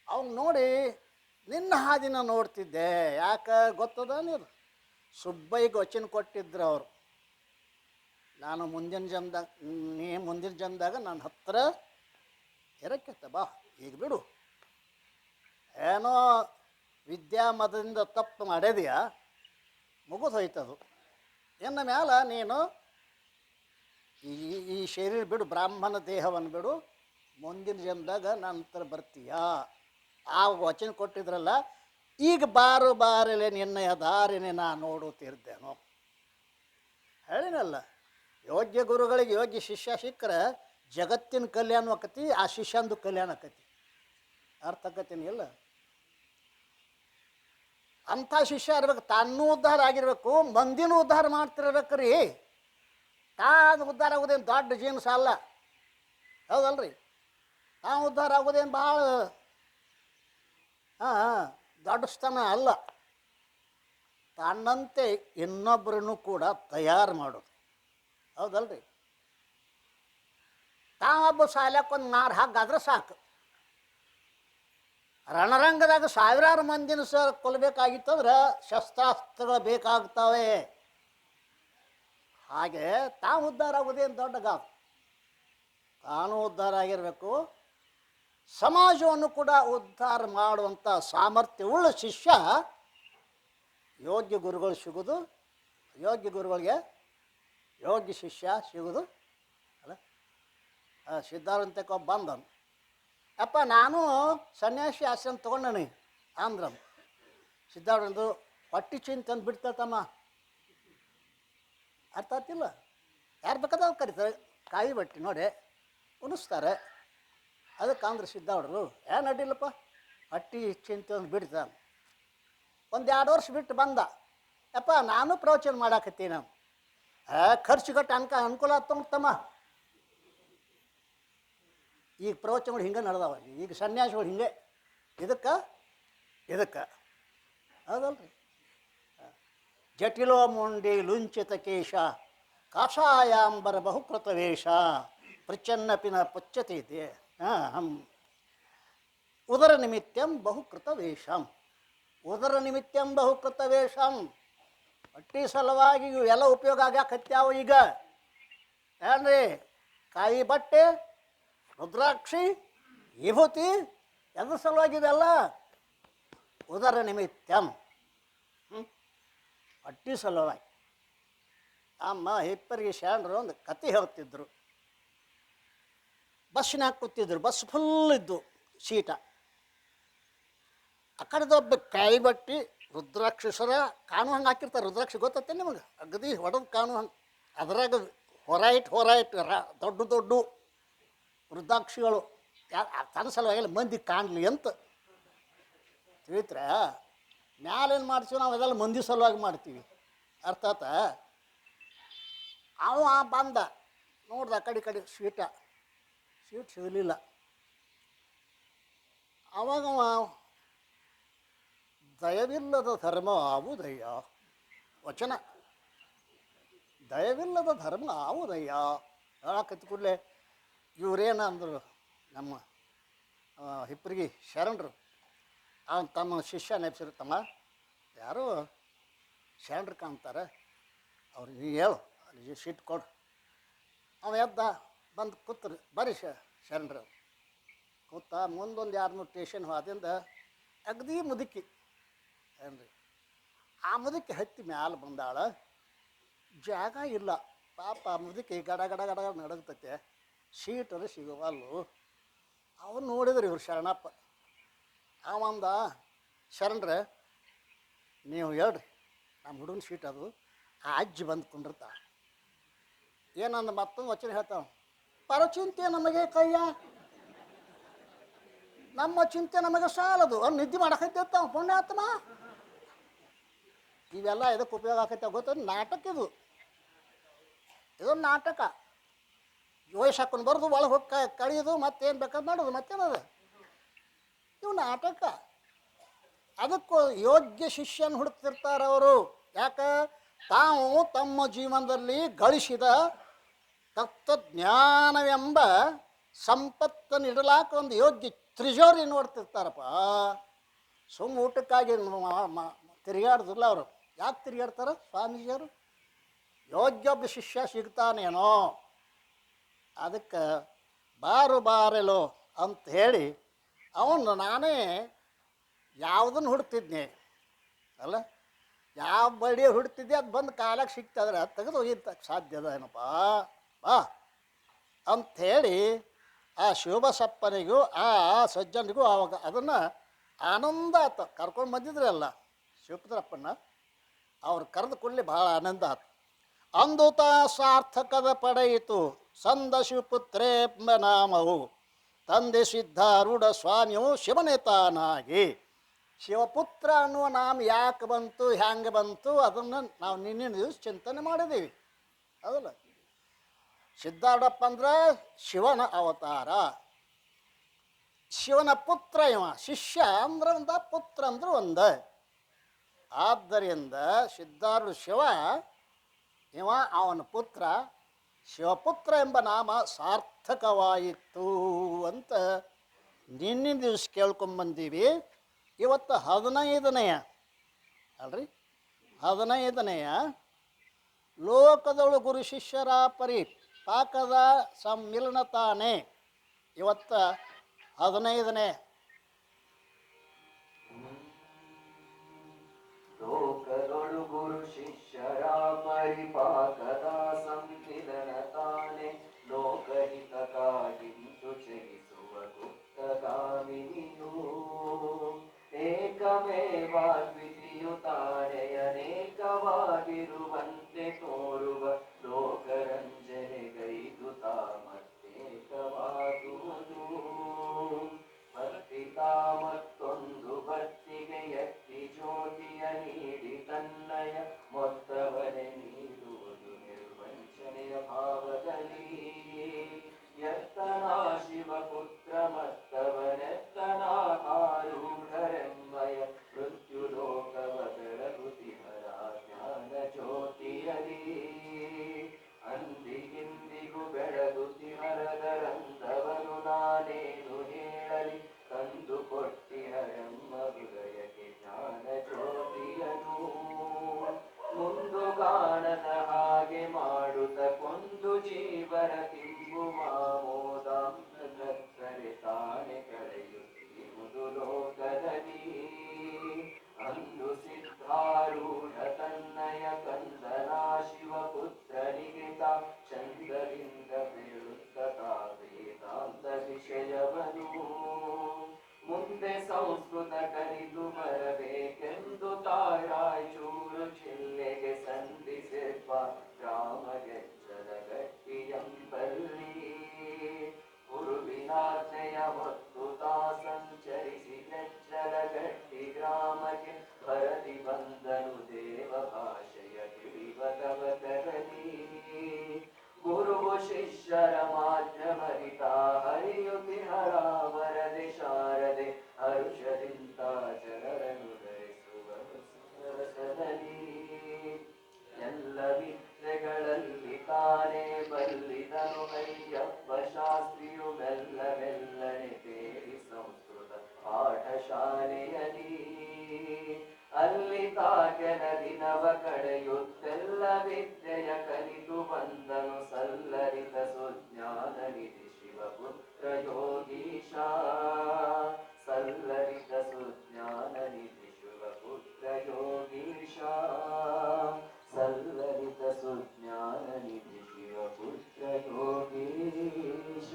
ಅವನು ನೋಡಿ ನಿನ್ನ ಹಾದಿನ ನೋಡ್ತಿದ್ದೆ. ಯಾಕೆ ಗೊತ್ತದ? ನೀರು ಸುಬ್ಬಯ್ಯಗೆ ವಚನ ಕೊಟ್ಟಿದ್ರು ಅವರು, ನಾನು ಮುಂದಿನ ಜನ್ಮದಾಗ ನನ್ನ ಹತ್ರ ಇರಕ್ಕೆತ್ತ ಬಾ, ಈಗ ಬಿಡು, ಏನೋ ವಿದ್ಯಾಮದದಿಂದ ತಪ್ಪು ಮಾಡಿದೆಯಾ, ಮುಗಿದು ಹೋಯ್ತದು. ಇನ್ನು ಮ್ಯಾಲ ನೀನು ಈ ಶರೀರ ಬಿಡು, ಬ್ರಾಹ್ಮಣ ದೇಹವನ್ನು ಬಿಡು, ಮುಂದಿನ ಜನ್ಮದಾಗ ನನ್ನ ಹತ್ರ ಬರ್ತೀಯಾ. ಆ ವಚನ ಕೊಟ್ಟಿದ್ರಲ್ಲ, ಈಗ ಬಾರಲೆ ನಿನ್ನಯ ದಾರಿನೇ ನಾ ನೋಡುತ್ತಿದ್ದೇನೋ ಹೇಳಿನಲ್ಲ. ಯೋಗ್ಯ ಗುರುಗಳಿಗೆ ಯೋಗ್ಯ ಶಿಷ್ಯ ಸಿಕ್ಕರೆ ಜಗತ್ತಿನ ಕಲ್ಯಾಣ ಆಕತಿ, ಆ ಶಿಷ್ಯಂದು ಕಲ್ಯಾಣ ಆಕತಿ. ಅರ್ಥ ಆಕತೀನಿ ಇಲ್ಲ? ಅಂಥ ಶಿಷ್ಯ ಇರ್ಬೇಕು, ತಾನೂ ಉದ್ಧಾರ ಆಗಿರ್ಬೇಕು, ಮಂದಿನೂ ಉದ್ಧಾರ ಮಾಡ್ತಿರ್ಬೇಕ್ರಿ. ತಾನು ಉದ್ಧಾರ ಆಗೋದೇನು ದೊಡ್ಡ ಜೀನ್ಸ್ ಅಲ್ಲ, ಹೌದಲ್ರಿ? ತಾನು ಉದ್ಧಾರ ಆಗೋದೇನು ಭಾಳ ದೊಡ್ಡ ಸ್ಥಾನ ಅಲ್ಲ. ತನ್ನಂತೆ ಇನ್ನೊಬ್ಬರನ್ನು ಕೂಡ ತಯಾರು ಮಾಡೋದು, ಹೌದಲ್ರಿ? ತಾವೊಬ್ಬ ಸಾಲಕ್ಕೊಂದು ನಾರು ಹಾಗಾದ್ರೆ ಸಾಕು. ರಣರಂಗದಾಗ ಸಾವಿರಾರು ಮಂದಿನ ಕೊಲ್ಲಬೇಕಾಗಿತ್ತಂದ್ರೆ ಶಸ್ತ್ರಾಸ್ತ್ರಗಳು ಬೇಕಾಗ್ತವೆ. ಹಾಗೆ ತಾವು ಉದ್ಧಾರ ಆಗೋದೇನು ದೊಡ್ಡ ಗಾಬ್. ತಾನು ಉದ್ಧಾರ ಆಗಿರಬೇಕು, ಸಮಾಜವನ್ನು ಕೂಡ ಉದ್ಧಾರ ಮಾಡುವಂಥ ಸಾಮರ್ಥ್ಯವುಳ್ಳ ಶಿಷ್ಯ ಯೋಗ್ಯ ಗುರುಗಳು ಸಿಗೋದು, ಯೋಗ್ಯ ಗುರುಗಳಿಗೆ ಯೋಗ್ಯ ಶಿಷ್ಯ ಸಿಗೋದು ಅಲ್ಲ. ಸಿದ್ಧಾರ್ಥಕ್ಕೆ ಬಂದನು, ಅಪ್ಪ ನಾನು ಸನ್ಯಾಸಿ ಆಶ್ರಮ ತೊಗೊಂಡನಿ ಅಂದ್ರಮ್ಮ. ಸಿದ್ಧಾರ್ಥಂದು ಹೊಟ್ಟಿ ಚಿಂತಂದು ಬಿಡ್ತಮ್ಮ. ಅರ್ಥ ಆಗ್ತಿಲ್ಲ? ಯಾರು ಬೇಕಾದ್ರೆ ಕರೀತಾರೆ, ಕಾಯಿ ಬಟ್ಟಿ ನೋಡಿ ಉಣಿಸ್ತಾರೆ. ಅದಕ್ಕೆ ಅಂದ್ರೆ ಸಿದ್ಧಾರ್ಥರು ಏನು ಅಡ್ಡಿಲ್ಲಪ್ಪ, ಹೊಟ್ಟಿ ಚಿಂತಂದು ಬಿಡ್ತಾನೆ. 1-2 ವರ್ಷ ಬಿಟ್ಟು ಬಂದ, ಅಪ್ಪ ನಾನು ಪ್ರವಚನ ಮಾಡಾಕತ್ತೀನಿ. ಖರ್ಚು ಗಟ್ಟು ಅನುಕೂಲ ಆಗ್ತಮ್ಮ. ಈಗ ಪ್ರವಚನಗಳು ಹಿಂಗೆ ನಡೆದಾವ, ಈಗ ಸನ್ಯಾಸಿಗಳು ಹಿಂಗೆ ಇದಕ್ಕೆ ಹೌದಲ್ರಿ? ಜಟಿಲೋ ಮುಂಡಿ ಲುಂಚಿತ ಕೇಶ ಕಾಷಾಯಾಂಬರ ಬಹುಕೃತ ವೇಷ ಪ್ರಚನ್ನಪಿನ ಪುಚ್ಚತೆ ಇದೆ ಉದರ ನಿಮಿತ್ತಂ ಬಹುಕೃತ ವೇಷಂ. ಉದರ ನಿಮಿತ್ತಂ ಬಹುಕೃತ ವೇಷಂ. ಹೊಟ್ಟಿ ಸಲುವಾಗಿ ಇವೆಲ್ಲ ಉಪಯೋಗ ಆಗ್ಯಾಕತ್ಯಾವ ಈಗ. ಏನ್ರಿ? ಕಾಯಿ ಬಟ್ಟೆ, ರುದ್ರಾಕ್ಷಿ, ವಿಭೂತಿ ಎದ್ರ ಸಲುವಾಗಿದೆಲ್ಲ? ಉದರ ನಿಮಿತ್ತಂ, ಹೊಟ್ಟಿ ಸಲುವಾಗಿ. ಅಮ್ಮ ಹಿಪ್ಪರಿಗೆ ಶಾಂಡ್ರು ಒಂದು ಕತೆ ಹೇಳ್ತಿದ್ರು. ಬಸ್ಸಿನಾಗ ಕೂತಿದ್ರು, ಬಸ್ ಫುಲ್ ಇದ್ದು ಸೀಟ. ಆ ಕಡೆದೊಬ್ಬ ಕಾಯಿ ಬಟ್ಟಿ ರುದ್ರಾಕ್ಷಿಸರ ಕಾಣು ಹಂಗೆ ಹಾಕಿರ್ತಾರೆ. ರುದ್ರಾಕ್ಷಿ ಗೊತ್ತತ್ತೆ ನಿಮಗೆ? ಅಗದಿ ಹೊಡೆದು ಕಾಣು ಹಂಗೆ. ಅದ್ರಾಗ ಹೊರೈಟ್ ದೊಡ್ಡ ದೊಡ್ಡ ರುದ್ರಾಕ್ಷಿಗಳು ತನ್ನ ಸಲುವಾಗಿ ಮಂದಿ ಕಾಣಲಿ ಅಂತ ತಿಳಿತ್ರ. ಮ್ಯಾಲೇನು ಮಾಡ್ತೀವಿ ನಾವು, ಅದೆಲ್ಲ ಮಂದಿ ಸಲುವಾಗಿ ಮಾಡ್ತೀವಿ. ಅರ್ಥ ಆತ? ಅವ ಬಂದ ನೋಡ್ದ, ಆ ಕಡೆ ಸೀಟ್ ಸಿಗಲಿಲ್ಲ. ಅವಾಗ ದಯವಿಲ್ಲದ ಧರ್ಮ ಆವುದಯ್ಯ ವಚನ. ದಯವಿಲ್ಲದ ಧರ್ಮ ಯಾವುದಯ್ಯ ಹೇಳಕತ್ತಿ ಕೂಡಲೇ ಇವರೇನು ಅಂದರು ನಮ್ಮ ಹಿಪ್ಪರಿಗೆ ಶರಣರು ಅವನು ತಮ್ಮ ಶಿಷ್ಯ ನೆಪ್ಸಿರ್ತಮ್ಮ ಯಾರು ಶರಣರು ಕಾಣ್ತಾರೆ ಅವ್ರಿಗೆ ನೀ ಹೇಳು ಅಲ್ಲಿ ಶೀಟ್ ಕೊಡು ಅವ ಎದ್ದ ಬಂದು ಕೂತ್ರು ಬರ್ರಿ ಶರಣರು ಕೂತ ಮುಂದೊಂದು 200 ಸ್ಟೇಷನ್ ಹೋದಿಂದ ಅಗದಿ ಮುದುಕಿ ಏನ್ರಿ ಆ ಮುದುಕಿ ಹತ್ತಿ ಮ್ಯಾಲೆ ಬಂದಾಳ ಜಾಗ ಇಲ್ಲ ಪಾಪ ಮುದುಕಿ ಗಡ ಗಡ ಗಡ ನಡಗ್ತೈತೆ ಶೀಟರು ಸಿಗುವಲ್ಲು ಅವ್ರು ನೋಡಿದ್ರು ಇವ್ರು ಶರಣಪ್ಪ ಅವಂದ ಶರಣರೆ ನೀವು ಹೇಳ್ರಿ ನಮ್ಮ ಹುಡುಗನ ಶೀಟ್ ಅದು ಆ ಅಜ್ಜಿ ಬಂದು ಕುಂಡಿರ್ತಾಳ ಏನಂದ ಮತ್ತೊಂದು ವಚನ ಹೇಳ್ತಾವ ಪರಚಿಂತೆ ನಮಗೆ ಕಯ್ಯ ನಮ್ಮ ಚಿಂತೆ ನಮಗೆ ಸಾಲದು ಅವ್ನು ನಿದ್ದೆ ಮಾಡಕೈತಿರ್ತಾವ ಪುಣ್ಯಾತ್ಮ ಇವೆಲ್ಲ ಇದಕ್ಕೆ ಉಪಯೋಗ ಆಕೈತೆ ಗೊತ್ತ ನಾಟಕ ಇದೊಂದು ನಾಟಕ ವಯಸ್ಸು ಹಾಕೊಂಡು ಬರೋದು ಒಳಗೆ ಹೋಗಿ ಕಳಿಯೋದು ಮತ್ತೇನು ಬೇಕಾದ್ ಮಾಡೋದು ಮತ್ತೇನದು ಇವು ನಾಟಕ ಅದಕ್ಕೂ ಯೋಗ್ಯ ಶಿಷ್ಯನ ಹುಡುಕ್ತಿರ್ತಾರೆ ಅವರು ಯಾಕೆ ತಾವು ತಮ್ಮ ಜೀವನದಲ್ಲಿ ಗಳಿಸಿದ ತತ್ವಜ್ಞಾನವೆಂಬ ಸಂಪತ್ತನ್ನು ಇಡಲಾಕ ಒಂದು ಯೋಗ್ಯ ತ್ರಿಜೋರಿ ನೋಡ್ತಿರ್ತಾರಪ್ಪ ಸುಮ್ಮ ಊಟಕ್ಕಾಗಿ ತಿರುಗಾಡ್ದಿಲ್ಲ ಅವರು ಯಾಕೆ ತಿರುಗಾಡ್ತಾರೆ ಸ್ವಾಮೀಜಿಯವರು ಯೋಗ್ಯೊಬ್ಬ ಶಿಷ್ಯ ಸಿಗ್ತಾನೇನೋ ಅದಕ್ಕೆ ಬಾರೆಲೋ ಅಂತ ಹೇಳಿ ಅವನು ನಾನೇ ಯಾವುದನ್ನು ಹುಡ್ತಿದ್ನೆ ಅಲ್ಲ ಯಾವ ಬಡಿ ಹುಡ್ತಿದ್ದೆ ಅದು ಬಂದು ಕಾಲಕ್ಕೆ ಸಿಗ್ತದ್ರೆ ತೆಗೆದು ಒಯ್ಯಕ್ಕೆ ಸಾಧ್ಯದ ಏನಪ್ಪ ಬಾ ಅಂಥೇಳಿ ಆ ಶಿವಬಸಪ್ಪನಿಗೂ ಆ ಸಜ್ಜನಿಗೂ ಆವಾಗ ಅದನ್ನು ಆನಂದ ಆತ ಕರ್ಕೊಂಡು ಬಂದಿದ್ರಲ್ಲ ಶಿವಪುತ್ರಪ್ಪನ ಅವ್ರು ಕರೆದು ಕೂಡಲೇ ಭಾಳ ಆನಂದ ಆತು ಅಂದುತ ಸಾರ್ಥಕದ ಪಡೆಯಿತು ಸಂದ ಶಿವಪುತ್ರೇ ಎಂಬ ನಾಮವು ತಂದೆ ಸಿದ್ಧಾರೂಢ ಸ್ವಾಮಿಯು ಶಿವನೇ ತಾನಾಗಿ ಶಿವಪುತ್ರ ಅನ್ನುವ ನಾಮ ಯಾಕೆ ಬಂತು ಹ್ಯಾಂಗೆ ಬಂತು ಅದನ್ನು ನಾವು ನಿನ್ನೆ ದಿವಸ ಚಿಂತನೆ ಮಾಡಿದ್ದೀವಿ ಹೌದಲ್ಲ ಸಿದ್ಧಾರೂಢಪ್ಪ ಅಂದ್ರೆ ಶಿವನ ಅವತಾರ ಶಿವನ ಪುತ್ರ ಇವ ಶಿಷ್ಯ ಅಂದ್ರೆ ಒಂದ ಪುತ್ರ ಅಂದ್ರೆ ಒಂದ ಆದ್ದರಿಂದ ಸಿದ್ಧಾರೂಢ ಶಿವ ಇವ ಅವನ ಪುತ್ರ ಶಿವಪುತ್ರ ಎಂಬ ನಾಮ ಸಾರ್ಥಕವಾಯಿತು ಅಂತ ನಿನ್ನಿನ ದಿವಸ ಕೇಳ್ಕೊಂಬಂದೀವಿ ಇವತ್ತು 15ನೆಯ ಅಲ್ರಿ 15ನೆಯ ಲೋಕದಳು ಗುರು ಶಿಷ್ಯರ ಪಾಕದ ಸಮ್ಮಿಲನ ತಾನೇ ಇವತ್ತು 15ನೇ ಲೋಕದೊಳು ಗುರು ಶಿಷ್ಯರ ಪರಿಪಾಕದ ಸಂಮಿಲನ ತಾನೆ ಲೋಕಹಿತಕ್ಕಾಗಿಂದು ಚಲಿಸುವ ಗುಪ್ತಗಾಮಿನಿಯು ಏಕಮೇವಾದ್ವಿತೀಯು ತಾನೆ ಅನೇಕವಾಗಿರುವಂತೆ ತೋರುವ ಲೋಕರಂಜನೆಗೈದು ತಾಮತ್ತೇಕವಾಗುವುದು ಭಕ್ತಿತಾ ಮತ್ತೊಂದು ಭಕ್ತಿಗೆ ಎತ್ತಿ ಜ್ಯೋತಿಯ ನೀಡಿ ತನ್ನಯ ಮೊತ್ತವನೆ ನೀಡುವುದು ನಿರ್ವಂಚನೆಯ ಭಾವದಲ್ಲಿ ಎತ್ತನಾ ಶಿವಪುತ್ರ ಮತ್ತವನೆತ್ತನ ಆರೂಢರೆಂಬಯ ಮೃತ್ಯು ಲೋಕವ ಬೆಳಗುತಿಹರ ಜ್ಞಾನ ಜ್ಯೋತಿಯಲಿ ಅಂದಿಗಿಂದಿಗೂ ಬೆಳಗುತಿಹರದರಂದವನು ನಾನೇನು ಹೇಳಲಿ ತಂದು ಕೊಟ್ಟಿಹರೆಮ್ಮ ಹೃದಯಕ್ಕೆ ಜ್ಞಾನ ಜ್ಯೋತಿಯನು ಮುಂದು ಕಾಣದ ಹಾಗೆ ಮಾಡುತ್ತ ಕೊಂದು ಜೀವನ ತಿಂಬುವ ಮೋದಾಂತರೆ ತಾನೆ ಕಳೆಯುತ್ತಿರುವುದು ಲೋಕದಲ್ಲಿ ಅಂದು ಸಿದ್ಧಾರೂಢ ತನ್ನಯ ಕಂದನ ಶಿವಪುತ್ರನಿಗೆ ತಾ ಚಂದದಿಂದ ಬೀಳುತ್ತ ವೇದಾಂತ ವಿಷಯವನು ಮುಂದೆ ಸಂಸ್ಕೃತ ಕಲಿತು ಬರಬೇಕೆಂದು ತಾರಾಯಚೂರು ಜಿಲ್ಲೆಗೆ ಸಂಧಿಸಿರುವ ಗ್ರಾಮಗೆಜ್ಜಲ ಗಟ್ಟಿಯಂಬಲ್ಲಿ ಗುರುವಿನಾಜ್ಞೆಯ ಹೊತ್ತು ತಾ ಸಂಚರಿಸಿ ಗೆಜ್ಜಲ ಗಟ್ಟಿ ಗ್ರಾಮಕ್ಕೆ ಭರತಿ ಬಂದನು ದೇವ ಭಾಷೆಯ ತಿಳಿವ ತವಕರಲಿ ಗುರುವು ಶಿಷ್ಯರ ಮಾಧ್ಯಮರಿತ ಹರಿಯುತಿಹರ ವರದೆ ಶಾರದೆ ಹರುಷದಿಂದ ಜನರನ್ನು ಧರಿಸುವ ಸರಸದಲ್ಲಿ ಎಲ್ಲ ವಿದ್ಯೆ ತಾನೇ ಬಲ್ಲಿದನು ಅಯ್ಯಪ್ಪ ಶಾಸ್ತ್ರಿಯು ಮೆಲ್ಲ ಮೆಲ್ಲನೆ ಸೇರಿ ಸಂಸ್ಕೃತ ಪಾಠಶಾಲೆಯಲ್ಲಿ ಅಲ್ಲಿ ತಾಕೆನ ದಿನವ ಕಳೆಯುತ್ತೆಲ್ಲ ವಿದ್ಯೆಯ ಕಲಿತು ಬಂದನು ಸಲ್ಲರಿತ ಸುಜ್ಞಾನ ನಿಧಿ ಶಿವಪುತ್ರ ಯೋಗೀಶ ಸಲ್ಲರಿತ ಸುಜ್ಞಾನ ನಿಧಿ ಶಿವಪುತ್ರ ಯೋಗೀಶ ಸಲ್ಲರಿತ ಸುಜ್ಞಾನ ನಿಧಿ ಶಿವಪುತ್ರ ಯೋಗೀಶ.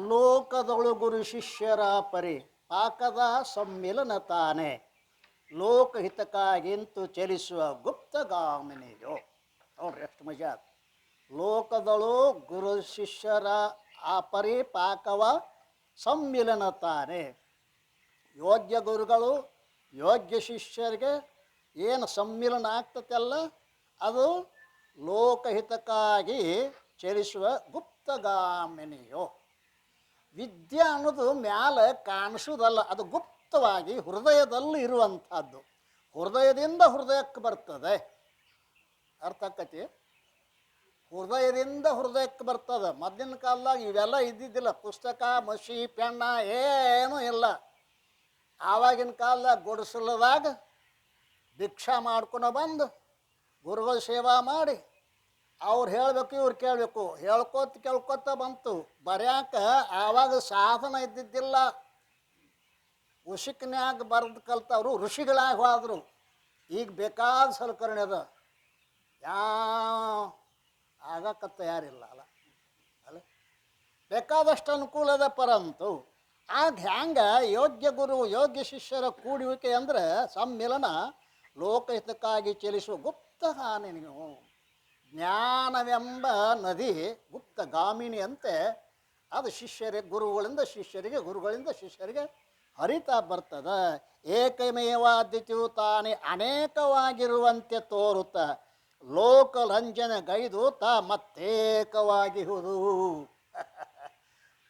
ಲೋಕದೊಳು ಗುರು ಶಿಷ್ಯರ ಪರಿ ಪಾಕದ ಸಮ್ಮಿಲನ ತಾನೆ ಲೋಕಹಿತಕ್ಕಾಗಿಂತು ಚಲಿಸುವ ಗುಪ್ತಗಾಮಿನಿಯೋ. ನೋಡ್ರಿ ಎಷ್ಟು ಮಜಾ. ಲೋಕದಳು ಗುರು ಶಿಷ್ಯರ ಆ ಪರಿ ಪಾಕವ ಸಮ್ಮಿಲನ ತಾನೆ. ಯೋಗ್ಯ ಗುರುಗಳು ಯೋಗ್ಯ ಶಿಷ್ಯರಿಗೆ ಏನು ಸಮ್ಮಿಲನ ಆಗ್ತದಲ್ಲ ಅದು ಲೋಕಹಿತಕ್ಕಾಗಿ ಚಲಿಸುವ ಗುಪ್ತಗಾಮಿನಿಯೋ. ವಿದ್ಯೆ ಅನ್ನೋದು ಮ್ಯಾಲೆ ಕಾಣಿಸೋದಲ್ಲ, ಅದು ಗುಪ್ತವಾಗಿ ಹೃದಯದಲ್ಲಿ ಇರುವಂಥದ್ದು. ಹೃದಯದಿಂದ ಹೃದಯಕ್ಕೆ ಬರ್ತದೆ. ಅರ್ಥ ಆಕತಿ? ಹೃದಯದಿಂದ ಹೃದಯಕ್ಕೆ ಬರ್ತದೆ. ಮೊದಲಿನ ಕಾಲದಾಗ ಇವೆಲ್ಲ ಇದ್ದಿದ್ದಿಲ್ಲ. ಪುಸ್ತಕ, ಮಸಿ, ಪೆಣ್ಣ ಏನೂ ಇಲ್ಲ. ಆವಾಗಿನ ಕಾಲದಾಗ ಗುಡಿಸಲದಾಗ ಭಿಕ್ಷಾ ಮಾಡ್ಕೊಂಡು ಬಂದು ಗುರುಗಳ ಸೇವಾ ಮಾಡಿ ಅವ್ರು ಹೇಳಬೇಕು ಇವ್ರು ಕೇಳಬೇಕು, ಹೇಳ್ಕೋತ ಕೇಳ್ಕೊತ ಬಂತು. ಬರ್ಯಾಕ ಆವಾಗ ಸಾಧನ ಇದ್ದಿದ್ದಿಲ್ಲ. ಉಸಿಕ್ನ್ಯಾಗ ಬರೆದು ಕಲ್ತವರು ಋಷಿಗಳಾಗಿ ಹೋದರು. ಈಗ ಬೇಕಾದ ಸಲಕರಣೆ ಅದ, ಯಾವ ಆಗಕ್ಕ ತಯಾರಿಲ್ಲ ಅಲ್ಲ ಅಲ್ಲ ಬೇಕಾದಷ್ಟು ಅನುಕೂಲ ಅದ. ಪರಂತು ಆಗ ಹ್ಯಾಂಗ ಯೋಗ್ಯ ಗುರು ಯೋಗ್ಯ ಶಿಷ್ಯರ ಕೂಡುವಿಕೆ ಅಂದರೆ ಸಮ್ಮಿಲನ ಲೋಕಹಿತಕ್ಕಾಗಿ ಚಲಿಸುವ ಗುಪ್ತಗಾಮಿನಿ ನೀವು. ಜ್ಞಾನವೆಂಬ ನದಿ ಗುಪ್ತಗಾಮಿನಿ ಅಂತೆ ಅದು ಶಿಷ್ಯರಿಗೆ ಗುರುಗಳಿಂದ ಶಿಷ್ಯರಿಗೆ ಗುರುಗಳಿಂದ ಶಿಷ್ಯರಿಗೆ ಹರಿತಾ ಬರ್ತದೆ. ಏಕಮೇವಾದ್ವಿತೀಯು ತಾನೇ ಅನೇಕವಾಗಿರುವಂತೆ ತೋರುತ್ತ ಲೋಕರಂಜನೆಗೈದು ತಾ ಮತ್ತೇಕವಾಗಿಹುದು.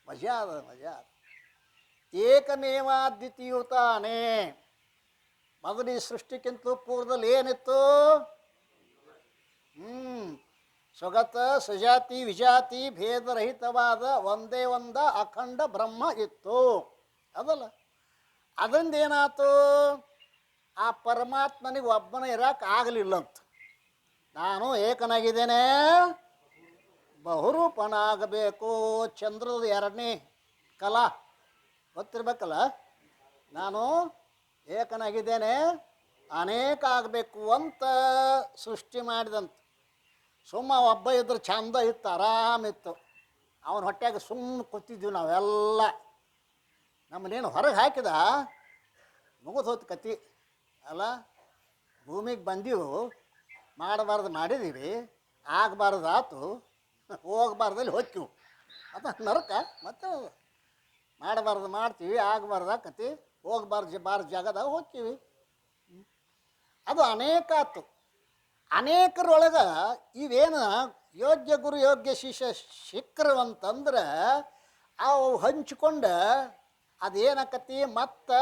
ಮಜಾ ಅದ ಮಜಾ. ಏಕಮೇವಾದ್ವಿತೀಯು ತಾನೇ. ಮೊದಲು ಈ ಸೃಷ್ಟಿಗಿಂತಲೂ ಪೂರ್ವದಲ್ಲಿ ಏನಿತ್ತು? ಸ್ವಗತ ಸಜಾತಿ ವಿಜಾತಿ ಭೇದರಹಿತವಾದ ಒಂದೇ ಒಂದ ಅಖಂಡ ಬ್ರಹ್ಮ ಇತ್ತು ಅದಲ್ಲ. ಅದರಿಂದ ಏನಾಯ್ತು? ಆ ಪರಮಾತ್ಮನಿಗೆ ಒಬ್ಬನ ಇರಕ್ಕೆ ಆಗಲಿಲ್ಲಂತ. ನಾನು ಏಕನಾಗಿದ್ದೇನೆ, ಬಹುರೂಪನಾಗಬೇಕು. ಚಂದ್ರದ ಎರಡನೇ ಕಲಾ ಗೊತ್ತಿರ್ಬೇಕಲ್ಲ. ನಾನು ಏಕನಾಗಿದ್ದೇನೆ, ಅನೇಕ ಆಗಬೇಕು ಅಂತ ಸೃಷ್ಟಿ ಮಾಡಿದಂತ. ಸುಮ್ಮ ಒಬ್ಬ ಇದ್ರೆ ಚಂದ ಇತ್ತು, ಆರಾಮಿತ್ತು. ಅವನ ಹೊಟ್ಟೆಗೆ ಸುಮ್ಮನೆ ಕೂತಿದ್ವಿ ನಾವೆಲ್ಲ. ನಮ್ಮನ್ನೇನು ಹೊರಗೆ ಹಾಕಿದ ಮುಗಿದು ಹೋತು ಕತಿ ಅಲ್ಲ. ಭೂಮಿಗೆ ಬಂದೀವು, ಮಾಡಬಾರ್ದು ಮಾಡಿದ್ದೀವಿ, ಆಗಬಾರ್ದು ಆತು, ಹೋಗಬಾರ್ದಲ್ಲಿ ಹೋಗ್ತೀವಿ. ಅದು ನರಕ. ಮತ್ತೆ ಮಾಡಬಾರ್ದು ಮಾಡ್ತೀವಿ, ಆಗಬಾರ್ದು ಆಕತಿ, ಹೋಗಬಾರ್ದು ಜಾಗದಾಗ ಹೋಗ್ತೀವಿ. ಅದು ಅನೇಕ ಆತು. ಅನೇಕರೊಳಗೆ ಇವೇನು ಯೋಗ್ಯ ಗುರು ಯೋಗ್ಯ ಶಿಷ್ಯ ಸಿಕ್ಕರು ಅಂತಂದ್ರೆ ಅವು ಹಂಚ್ಕೊಂಡು ಅದೇನಾಕತಿ ಮತ್ತು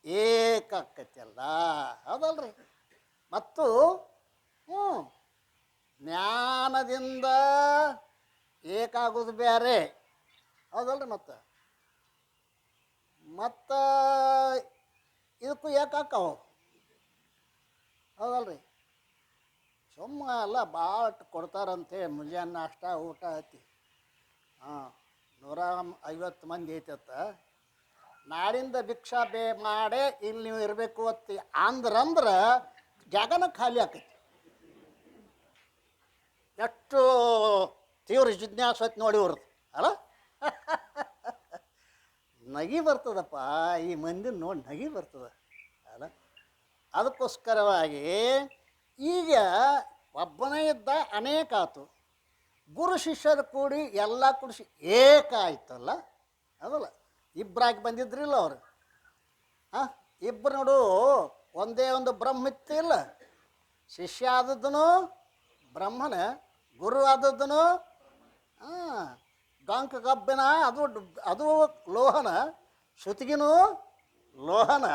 ಏಕಾಕತಿಯಲ್ಲ. ಹೌದಲ್ರಿ? ಮತ್ತು ಜ್ಞಾನದಿಂದ ಏಕಾಗೋದು ಬೇರೆ. ಹೌದಲ್ರಿ? ಮತ್ತು ಇದಕ್ಕೂ ಏಕಾಕವು. ಹೌದಲ್ರಿ? ಸುಮ್ಮ ಎಲ್ಲ ಭಾಳ ಕೊಡ್ತಾರಂತೆ. ಮುಂಜಾನೆ ನಾಷ್ಟ ಊಟ ಐತಿ. 150 ಮಂದಿ ಐತತ್ತ. ನಾಡಿಂದ ಭಿಕ್ಷಾ ಮಾಡೇ ಇಲ್ಲಿ ನೀವು ಇರಬೇಕು ಅತ್ತಿ ಅಂದ್ರಂದ್ರೆ ಜಾಗನ ಖಾಲಿ ಆಕೈತಿ. ಎಷ್ಟು ತೀವ್ರ ಜಿಜ್ಞಾಸೆ ಐತಿ ನೋಡಿ ಅವ್ರದ್ದು ಅಲ್ಲ. ನಗಿ ಬರ್ತದಪ್ಪ ಈ ಮಂದಿನ ನೋಡಿ, ನಗಿ ಬರ್ತದ ಅಲ್ಲ. ಅದಕ್ಕೋಸ್ಕರವಾಗಿ ಈಗ ಒಬ್ಬನೇ ಇದ್ದ ಅನೇಕ ಆಯ್ತು. ಗುರು ಶಿಷ್ಯರು ಕೂಡಿ ಎಲ್ಲ ಕೂಡಿಸಿ ಏಕ ಆಯ್ತಲ್ಲ. ಅದಲ್ಲ, ಇಬ್ಬರಾಗಿ ಬಂದಿದ್ರಿಲ್ಲ ಅವರು. ಇಬ್ಬರು ನೋಡು ಒಂದೇ ಒಂದು ಬ್ರಹ್ಮ ಇತ್ತಿಲ್ಲ. ಶಿಷ್ಯ ಆದದ್ದನು ಬ್ರಹ್ಮನ, ಗುರು ಆದದ್ದನು ಡೊಂಕ ಗಬ್ಬಿನ, ಅದು ಲೋಹನ, ಶ್ರುತಿಗಿನೂ ಲೋಹನ.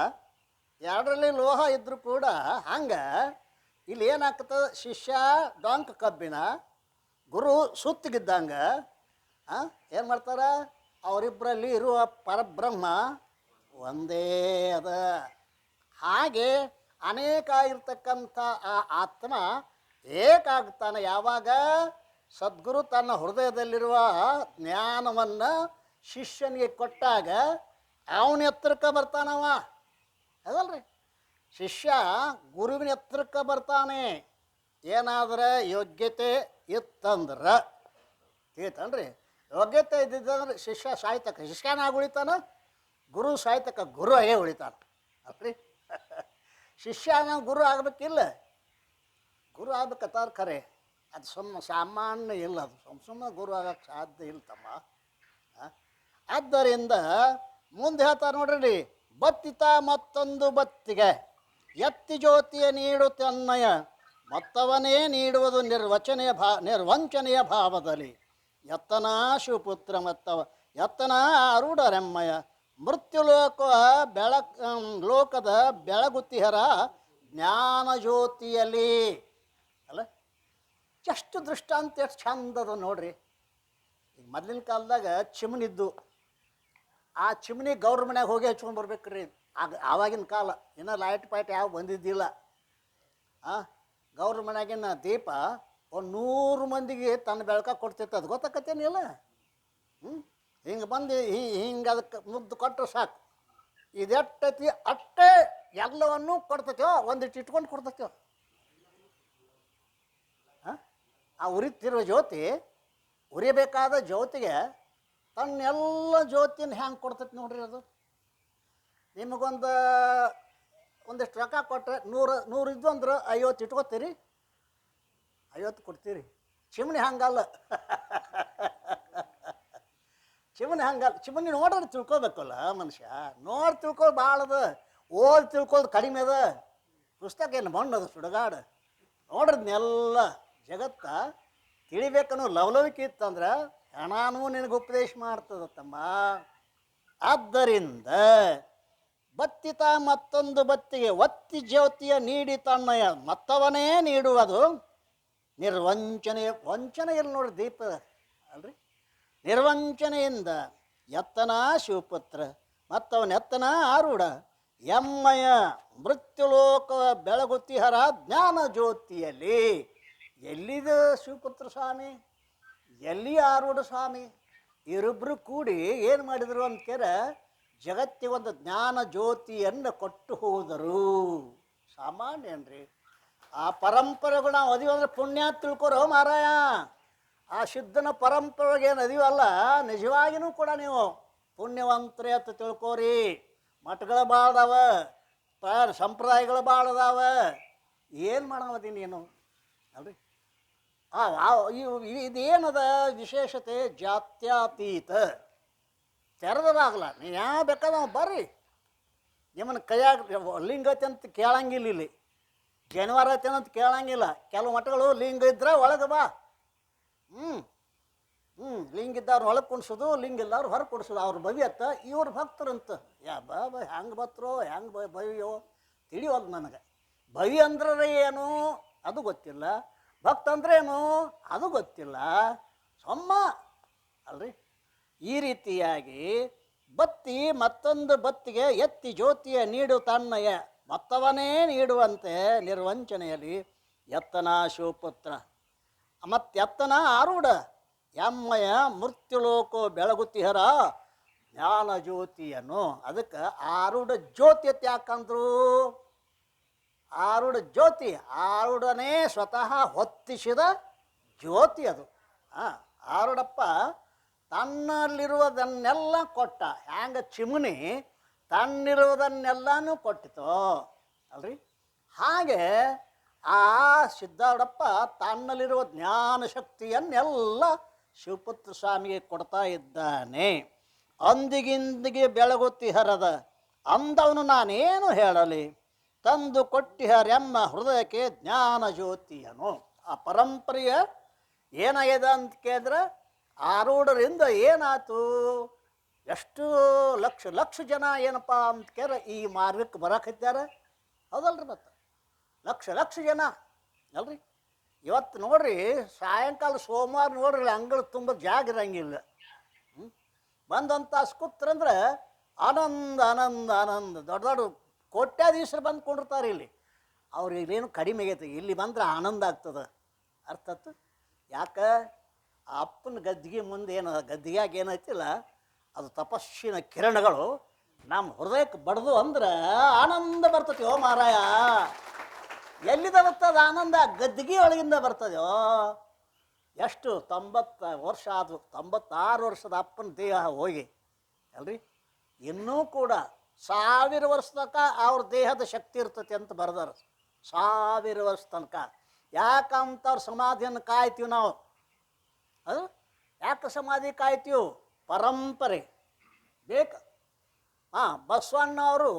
ಎರಡರಲ್ಲಿ ಲೋಹ ಇದ್ದರೂ ಕೂಡ ಹಂಗೆ ಇಲ್ಲಿ ಏನಾಗ್ತದೆ, ಶಿಷ್ಯ ಡೊಂಕ್ ಕಬ್ಬಿನ, ಗುರು ಸುತ್ತಿಗಿದ್ದಂಗೆ ಏನು ಮಾಡ್ತಾರೆ, ಅವರಿಬ್ಬರಲ್ಲಿ ಇರುವ ಪರಬ್ರಹ್ಮ ಒಂದೇ ಅದ. ಹಾಗೆ ಅನೇಕ ಇರ್ತಕ್ಕಂಥ ಆ ಆತ್ಮ ಏಕಾಗ್ತಾನೆ ಯಾವಾಗ ಸದ್ಗುರು ತನ್ನ ಹೃದಯದಲ್ಲಿರುವ ಜ್ಞಾನವನ್ನು ಶಿಷ್ಯನಿಗೆ ಕೊಟ್ಟಾಗ ಅವನ ಎತ್ತರಕ್ಕೆ ಬರ್ತಾನವ. ಅದಲ್ರಿ, ಶಿಷ್ಯ ಗುರುವಿನ ಎತ್ತರಕ್ಕೆ ಬರ್ತಾನೆ ಏನಾದ್ರೆ ಯೋಗ್ಯತೆ ಇತ್ತಂದ್ರೆ. ತಿಳಿತನ್ರಿ, ಯೋಗ್ಯತೆ ಇದ್ದಿದ್ದಂದ್ರೆ ಶಿಷ್ಯ ಸಾಯ್ತಕ್ಕ ಶಿಷ್ಯನಾಗಿ ಉಳಿತಾನ, ಗುರು ಸಾಯ್ತಕ್ಕ ಗುರು ಆಗೇ ಉಳಿತಾನ ಅಲ್ರಿ. ಶಿಷ್ಯನ ಗುರು ಆಗ್ಬೇಕಿಲ್ಲ, ಗುರು ಆಗ್ಬೇಕತ್ತಾರ ಖರೆ, ಅದು ಸಾಮಾನ್ಯ ಇಲ್ಲ, ಅದು ಸುಮ್ಮನೆ ಗುರು ಆಗಕ್ಕೆ ಸಾಧ್ಯ ಇಲ್ಲ ತಮ್ಮ. ಆದ್ದರಿಂದ ಮುಂದೆ ಹೇಳ್ತಾರೆ ನೋಡ್ರಿ, ಬತ್ತಿತ ಮತ್ತೊಂದು ಬತ್ತಿಗೆ ಎತ್ತಿ ಜ್ಯೋತಿಯ ನೀಡುತ್ತನ್ನಯ ಮತ್ತವನೇ ನೀಡುವುದು ನಿರ್ವಂಚನೆಯ ಭಾವದಲ್ಲಿ ಎತ್ತನ ಶಿವಪುತ್ರ ಮತ್ತವ ಎತ್ತನ ಆರೂಢರೆಮ್ಮಯ ಮೃತ್ಯುಲೋಕ ಲೋಕದ ಬೆಳಗುತ್ತಿಹರ ಜ್ಞಾನ ಜ್ಯೋತಿಯಲ್ಲಿ. ಅಲ್ಲ, ಎಷ್ಟು ದೃಷ್ಟಾಂತ ಎಷ್ಟು ಚಂದದ ನೋಡ್ರಿ. ಈಗ ಮೊದಲಿನ ಕಾಲದಾಗ ಚಿಮಣಿದ್ದು, ಆ ಚಿಮಣಿ ಗೌರ್ರ ಮನ್ಯಾಗ ಹೋಗಿ ಹಚ್ಕೊಂಡು ಬರ್ಬೇಕ್ರಿ. ಆವಾಗಿನ ಕಾಲ ಇನ್ನೂ ಲೈಟ್ ಪಾಯ್ಟ್ ಯಾವ ಬಂದಿದ್ದಿಲ್ಲ. ಗೌರ್ರ ಮನ್ಯಾಗಿನ ದೀಪ ಒಂದು 100 ಮಂದಿಗೆ ತನ್ನ ಬೆಳಕ ಕೊಡ್ತಿತ್ತು. ಅದು ಗೊತ್ತಾಕತ್ತೇನಿಲ್ಲ. ಹಿಂಗೆ ಬಂದು ಹಿಂಗೆ ಅದಕ್ಕೆ ಮುಗ್ದು ಕೊಟ್ಟರು ಸಾಕು. ಇದೆಟ್ಟೈತಿ ಅಷ್ಟೇ ಎಲ್ಲವನ್ನೂ ಕೊಡ್ತೈತೋ, ಒಂದಿಟ್ಟು ಇಟ್ಕೊಂಡು ಕೊಡ್ತೈತೋ. ಆ ಉರಿತಿರೋ ಜ್ಯೋತಿ, ಉರಿಬೇಕಾದ ಜ್ಯೋತಿಗೆ ತನ್ನೆಲ್ಲ ಜ್ಯೋತಿನ ಹ್ಯಾಂಗೆ ಕೊಡ್ತೈತಿ ನೋಡ್ರಿ. ಅದು ಒಂದಿಷ್ಟು ರೊಕ್ಕ ಕೊಟ್ಟರೆ 100 ಇದ್ದು ಅಂದ್ರೆ 50 ಇಟ್ಕೋತೀರಿ, 50 ಕೊಡ್ತೀರಿ. ಚಿಮಣಿ ಹಂಗಲ್ಲ. ಚಿಮಣಿ ಹಂಗಲ್ಲ. ಚಿಮಣಿ ನೋಡ್ರಿ ತಿಳ್ಕೊಬೇಕಲ್ಲ ಮನುಷ್ಯ. ನೋಡಿ ತಿಳ್ಕೊಳ್ಳಿ ಭಾಳ ಅದ, ಓದಿ ತಿಳ್ಕೊಳ್ಳೋದು ಕಡಿಮೆ ಅದ. ಪುಸ್ತಕ ಏನು ಮಣ್ಣು ಅದ ಸುಡುಗಾಡು. ನೋಡ್ರಿದ್ನೆಲ್ಲ ಜಗತ್ತ ತಿಳಿಬೇಕನ್ನೋ ಲವಲವಿಕೆ ಇತ್ತಂದ್ರೆ ಹಣನೂ ನಿನಗೆ ಉಪದೇಶ ಮಾಡ್ತದ ತಮ್ಮ. ಆದ್ದರಿಂದ ಬತ್ತಿತ ಮತ್ತೊಂದು ಬತ್ತಿಗೆ ಒತ್ತಿ ಜ್ಯೋತಿಯ ನೀಡಿ ತನ್ನಯ ಮತ್ತವನೇ ನೀಡುವುದು ವಂಚನೆ ಇಲ್ಲ ನೋಡ್ರಿ. ದೀಪ ಅಲ್ರಿ, ನಿರ್ವಂಚನೆಯಿಂದ ಎತ್ತನ ಶಿವಪುತ್ರ ಮತ್ತವನ ಎತ್ತನ ಆರೂಢ ಎಮ್ಮಯ ಮೃತ್ಯುಲೋಕ ಬೆಳಗುತ್ತಿಹರ ಜ್ಞಾನ ಜ್ಯೋತಿಯಲ್ಲಿ. ಎಲ್ಲಿದೆ ಶಿವಪುತ್ರ ಸ್ವಾಮಿ, ಎಲ್ಲಿ ಆರೂಢ ಸ್ವಾಮಿ? ಇವರಿಬ್ಬರು ಕೂಡಿ ಏನು ಮಾಡಿದರು ಅಂತೇರ ಜಗತ್ತಿಗೊಂದು ಜ್ಞಾನ ಜ್ಯೋತಿಯನ್ನು ಕೊಟ್ಟು ಹೋದರು. ಸಾಮಾನ್ಯನ್ರಿ, ಆ ಪರಂಪರೆಗಳು ನಾವು ಅದೀವಂದ್ರೆ ಪುಣ್ಯ ತಿಳ್ಕೊರೋ ಮಾರಾಯ. ಆ ಸಿದ್ಧನ ಪರಂಪರೆಗೆ ಏನು ಅದೀವಲ್ಲ, ನಿಜವಾಗಿಯೂ ಕೂಡ ನೀವು ಪುಣ್ಯವಂತರೇ ಅಂತ ತಿಳ್ಕೋರಿ. ಮಠಗಳು ಭಾಳ ಅದಾವ, ಸಂಪ್ರದಾಯಗಳು ಭಾಳ ಅದಾವ. ಏನು ಮಾಡೋದಿ ನೀನು ಅಲ್ರಿ. ಇದೇನದ ವಿಶೇಷತೆ? ಜಾತ್ಯಾತೀತ. ತೆರೆದಾಗಲ್ಲ, ನೀವು ಯಾವ ಬೇಕಾದ ಬರ್ರಿ. ನಿಮ್ಮನ್ನು ಕೈಯಾಗ ಲಿಂಗ ಐತೆ ಅಂತ ಕೇಳಂಗಿಲ್ಲ, ಇಲ್ಲಿ ಜನವಾರ ಐತೆ ಅಂತ ಕೇಳಂಗಿಲ್ಲ. ಕೆಲವು ಮಠಗಳು ಲಿಂಗ ಇದ್ರೆ ಒಳಗೆ ಬಾ, ಲಿಂಗ ಇದ್ದವ್ರು ಒಳಗೆ ಕುಣಿಸೋದು, ಲಿಂಗ ಇಲ್ಲವ್ರು ಹೊರಗೆ ಕುಡಿಸೋದು. ಅವ್ರು ಭವಿಯತ್ತ, ಇವ್ರು ಭಕ್ತರಂತ. ಹೆಂಗೆ ಬತ್ತರೋ ಹೆಂಗೆ ಭವಿಯೋ ತಿಳಿಯೋದು ನನಗೆ. ಭವಿ ಅಂದ್ರೆ ಏನು ಅದು ಗೊತ್ತಿಲ್ಲ, ಭಕ್ತ ಅಂದ್ರೇನು ಅದು ಗೊತ್ತಿಲ್ಲ. ಸೊಮ್ಮ ಅಲ್ರಿ. ಈ ರೀತಿಯಾಗಿ ಬತ್ತಿ ಮತ್ತೊಂದು ಬತ್ತಿಗೆ ಎತ್ತಿ ಜ್ಯೋತಿಯ ನೀಡು ತನ್ನಯ ಮತ್ತವನೇ ನೀಡುವಂತೆ ನಿರ್ವಂಚನೆಯಲ್ಲಿ ಎತ್ತನ ಶಿವಪುತ್ರ ಮತ್ತೆತ್ತನ ಆರೂಢ ಎಮ್ಮಯ ಮೃತ್ಯುಲೋಕೋ ಬೆಳಗುತ್ತಿಹರ ಜ್ಞಾನ ಜ್ಯೋತಿಯನ್ನು. ಅದಕ್ಕೆ ಆರೂಢ ಜ್ಯೋತಿ ಅಂತ ಯಾಕಂದ್ರು? ಆರೂಢ ಜ್ಯೋತಿ, ಆರೂಢನೇ ಸ್ವತಃ ಹೊತ್ತಿಸಿದ ಜ್ಯೋತಿ ಅದು. ಆರೂಢಪ್ಪ ತನ್ನಲ್ಲಿರುವುದನ್ನೆಲ್ಲ ಕೊಟ್ಟ. ಹ್ಯಾಂಗ ಚಿಮಣಿ ತನ್ನಿರುವುದನ್ನೆಲ್ಲನೂ ಕೊಟ್ಟಿತು ಅಲ್ರಿ, ಹಾಗೆ ಆ ಸಿದ್ಧಾರೂಢಪ್ಪ ತನ್ನಲ್ಲಿರುವ ಜ್ಞಾನ ಶಕ್ತಿಯನ್ನೆಲ್ಲ ಶಿವಪುತ್ರ ಸ್ವಾಮಿಗೆ ಕೊಡ್ತಾ ಇದ್ದಾನೆ. ಅಂದಿಗಿಂದಿಗೆ ಬೆಳಗುತ್ತಿಹರದ ಅಂದವನು ನಾನೇನು ಹೇಳಲಿ, ತಂದು ಕೊಟ್ಟಿಹರೆಮ್ಮ ಹೃದಯಕ್ಕೆ ಜ್ಞಾನ ಜ್ಯೋತಿಯನು. ಆ ಪರಂಪರೆಯ ಏನಾಗಿದೆ ಅಂತ ಕೇಳಿದ್ರೆ, ಆರೂಢರಿಂದ ಏನಾಯ್ತು? ಎಷ್ಟು ಲಕ್ಷ ಜನ ಏನಪ್ಪ ಅಂತ ಕೇಳಿದ್ರೆ ಈ ಮಾರ್ಗಕ್ಕೆ ಬರಕತ್ಯಾರ. ಹೌದಲ್ರಿ? ಮತ್ತು ಲಕ್ಷ ಜನ ಅಲ್ರಿ ಇವತ್ತು ನೋಡ್ರಿ ಸಾಯಂಕಾಲ ಸೋಮವಾರ ನೋಡ್ರಿ ಅಂಗಳ ತುಂಬ ಜಾಗ ಇರಂಗಿಲ್ಲ. ಬಂದು ಒಂದು ತಾಸು ಕೂತ್ರಂದ್ರೆ ಆನಂದ ಆನಂದ ಆನಂದ ದೊಡ್ಡ ದೊಡ್ಡ ಕೋಟ್ಯಾಧೀಶರು ಬಂದು ಕೊಂಡಿರ್ತಾರೆ ಇಲ್ಲಿ. ಅವ್ರಿಗೇನು ಕಡಿಮೆ ಆಗೈತೆ, ಇಲ್ಲಿ ಬಂದ್ರೆ ಆನಂದ ಆಗ್ತದೆ. ಅರ್ಥ ಆಯ್ತು? ಯಾಕೆ ಆ ಅಪ್ಪನ ಗದ್ದಿಗೆ ಮುಂದೆ ಏನು ಗದ್ದಿಗ್ಯಾಗ ಏನೈತಿಲ್ಲ ಅದು ತಪಸ್ಸಿನ ಕಿರಣಗಳು ನಮ್ಮ ಹೃದಯಕ್ಕೆ ಬಡ್ದು ಅಂದ್ರೆ ಆನಂದ ಬರ್ತತಿ. ಓ ಮಾರಾಯ, ಎಲ್ಲಿಂದ ಬರ್ತದೆ ಆನಂದ? ಗದ್ದಿಗೆ ಒಳಗಿಂದ ಬರ್ತದೆಯೋ. ಎಷ್ಟು 90 ವರ್ಷ ಆದವು, 96 ವರ್ಷದ ಅಪ್ಪನ ದೇಹ ಹೋಗಿ ಅಲ್ರಿ, ಇನ್ನೂ ಕೂಡ 1000 ವರ್ಷ ತನಕ ಅವ್ರ ದೇಹದ ಶಕ್ತಿ ಇರ್ತತಿ ಅಂತ ಬರ್ದಾರ. 1000 ವರ್ಷ ತನಕ. ಯಾಕಂತ ಅವ್ರ ಸಮಾಧಿಯನ್ನು ಕಾಯ್ತೀವಿ ನಾವು. ಅದು ಯಾಕೆ ಸಮಾಧಿ ಕಾಯ್ತೀವಿ? ಪರಂಪರೆ ಬೇಕು. ಬಸವಣ್ಣವರು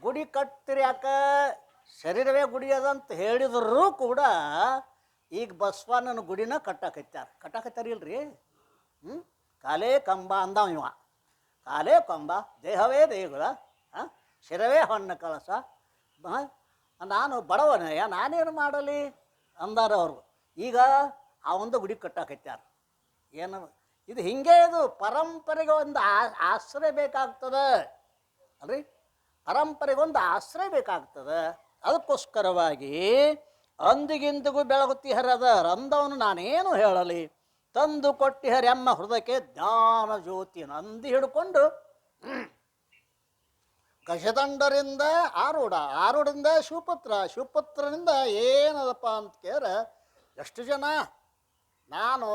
ಗುಡಿ ಕಟ್ತಿರಿ ಯಾಕೆ? ಶರೀರವೇ ಗುಡಿ ಅದಂತ ಹೇಳಿದರೂ ಕೂಡ ಈಗ ಬಸವಣ್ಣನ ಗುಡಿನ ಕಟ್ಟಾಕತ್ತಾರ ಇಲ್ರಿ. ಕಾಲೇ ಕಂಬ ಅಂದವ ಇವ. ಕಾಲೇ ಕಂಬ, ದೇಹವೇ ದೇಗುಲ, ಶಿರವೇ ಹೊನ್ನ ಕಳಸ. ನಾನು ಬಡವನಯ್ಯ, ನಾನೇನು ಮಾಡಲಿ ಅಂದಾರ ಅವರು. ಈಗ ಆ ಒಂದು ಗುಡಿ ಕಟ್ಟಾಕತ್ತಾರ. ಏನು ಇದು? ಹಿಂಗೆ ಇದು ಪರಂಪರೆಗೆ ಒಂದು ಆಶ್ರಯ ಬೇಕಾಗ್ತದೆ ಅಲ್ರಿ. ಪರಂಪರೆಗೊಂದು ಆಶ್ರಯ ಬೇಕಾಗ್ತದೆ. ಅದಕ್ಕೋಸ್ಕರವಾಗಿ ಅಂದಿಗಿಂದಿಗೂ ಬೆಳಗುತ್ತಿ ಹರದ ರಂದವನು ನಾನೇನು ಹೇಳಲಿ, ತಂದು ಕೊಟ್ಟಿಹರ ಎಮ್ಮ ಹೃದಯಕ್ಕೆ ಜ್ಞಾನ ಜ್ಯೋತಿಯನ್ನು ಅಂದಿ ಹಿಡ್ಕೊಂಡು ಗಜದಂಡರಿಂದ ಆರೂಢದಿಂದ ಶಿವಪುತ್ರನಿಂದ ಏನದಪ್ಪ ಅಂತ ಕೇಳಿದ್ರೆ ಎಷ್ಟು ಜನ. ನಾನು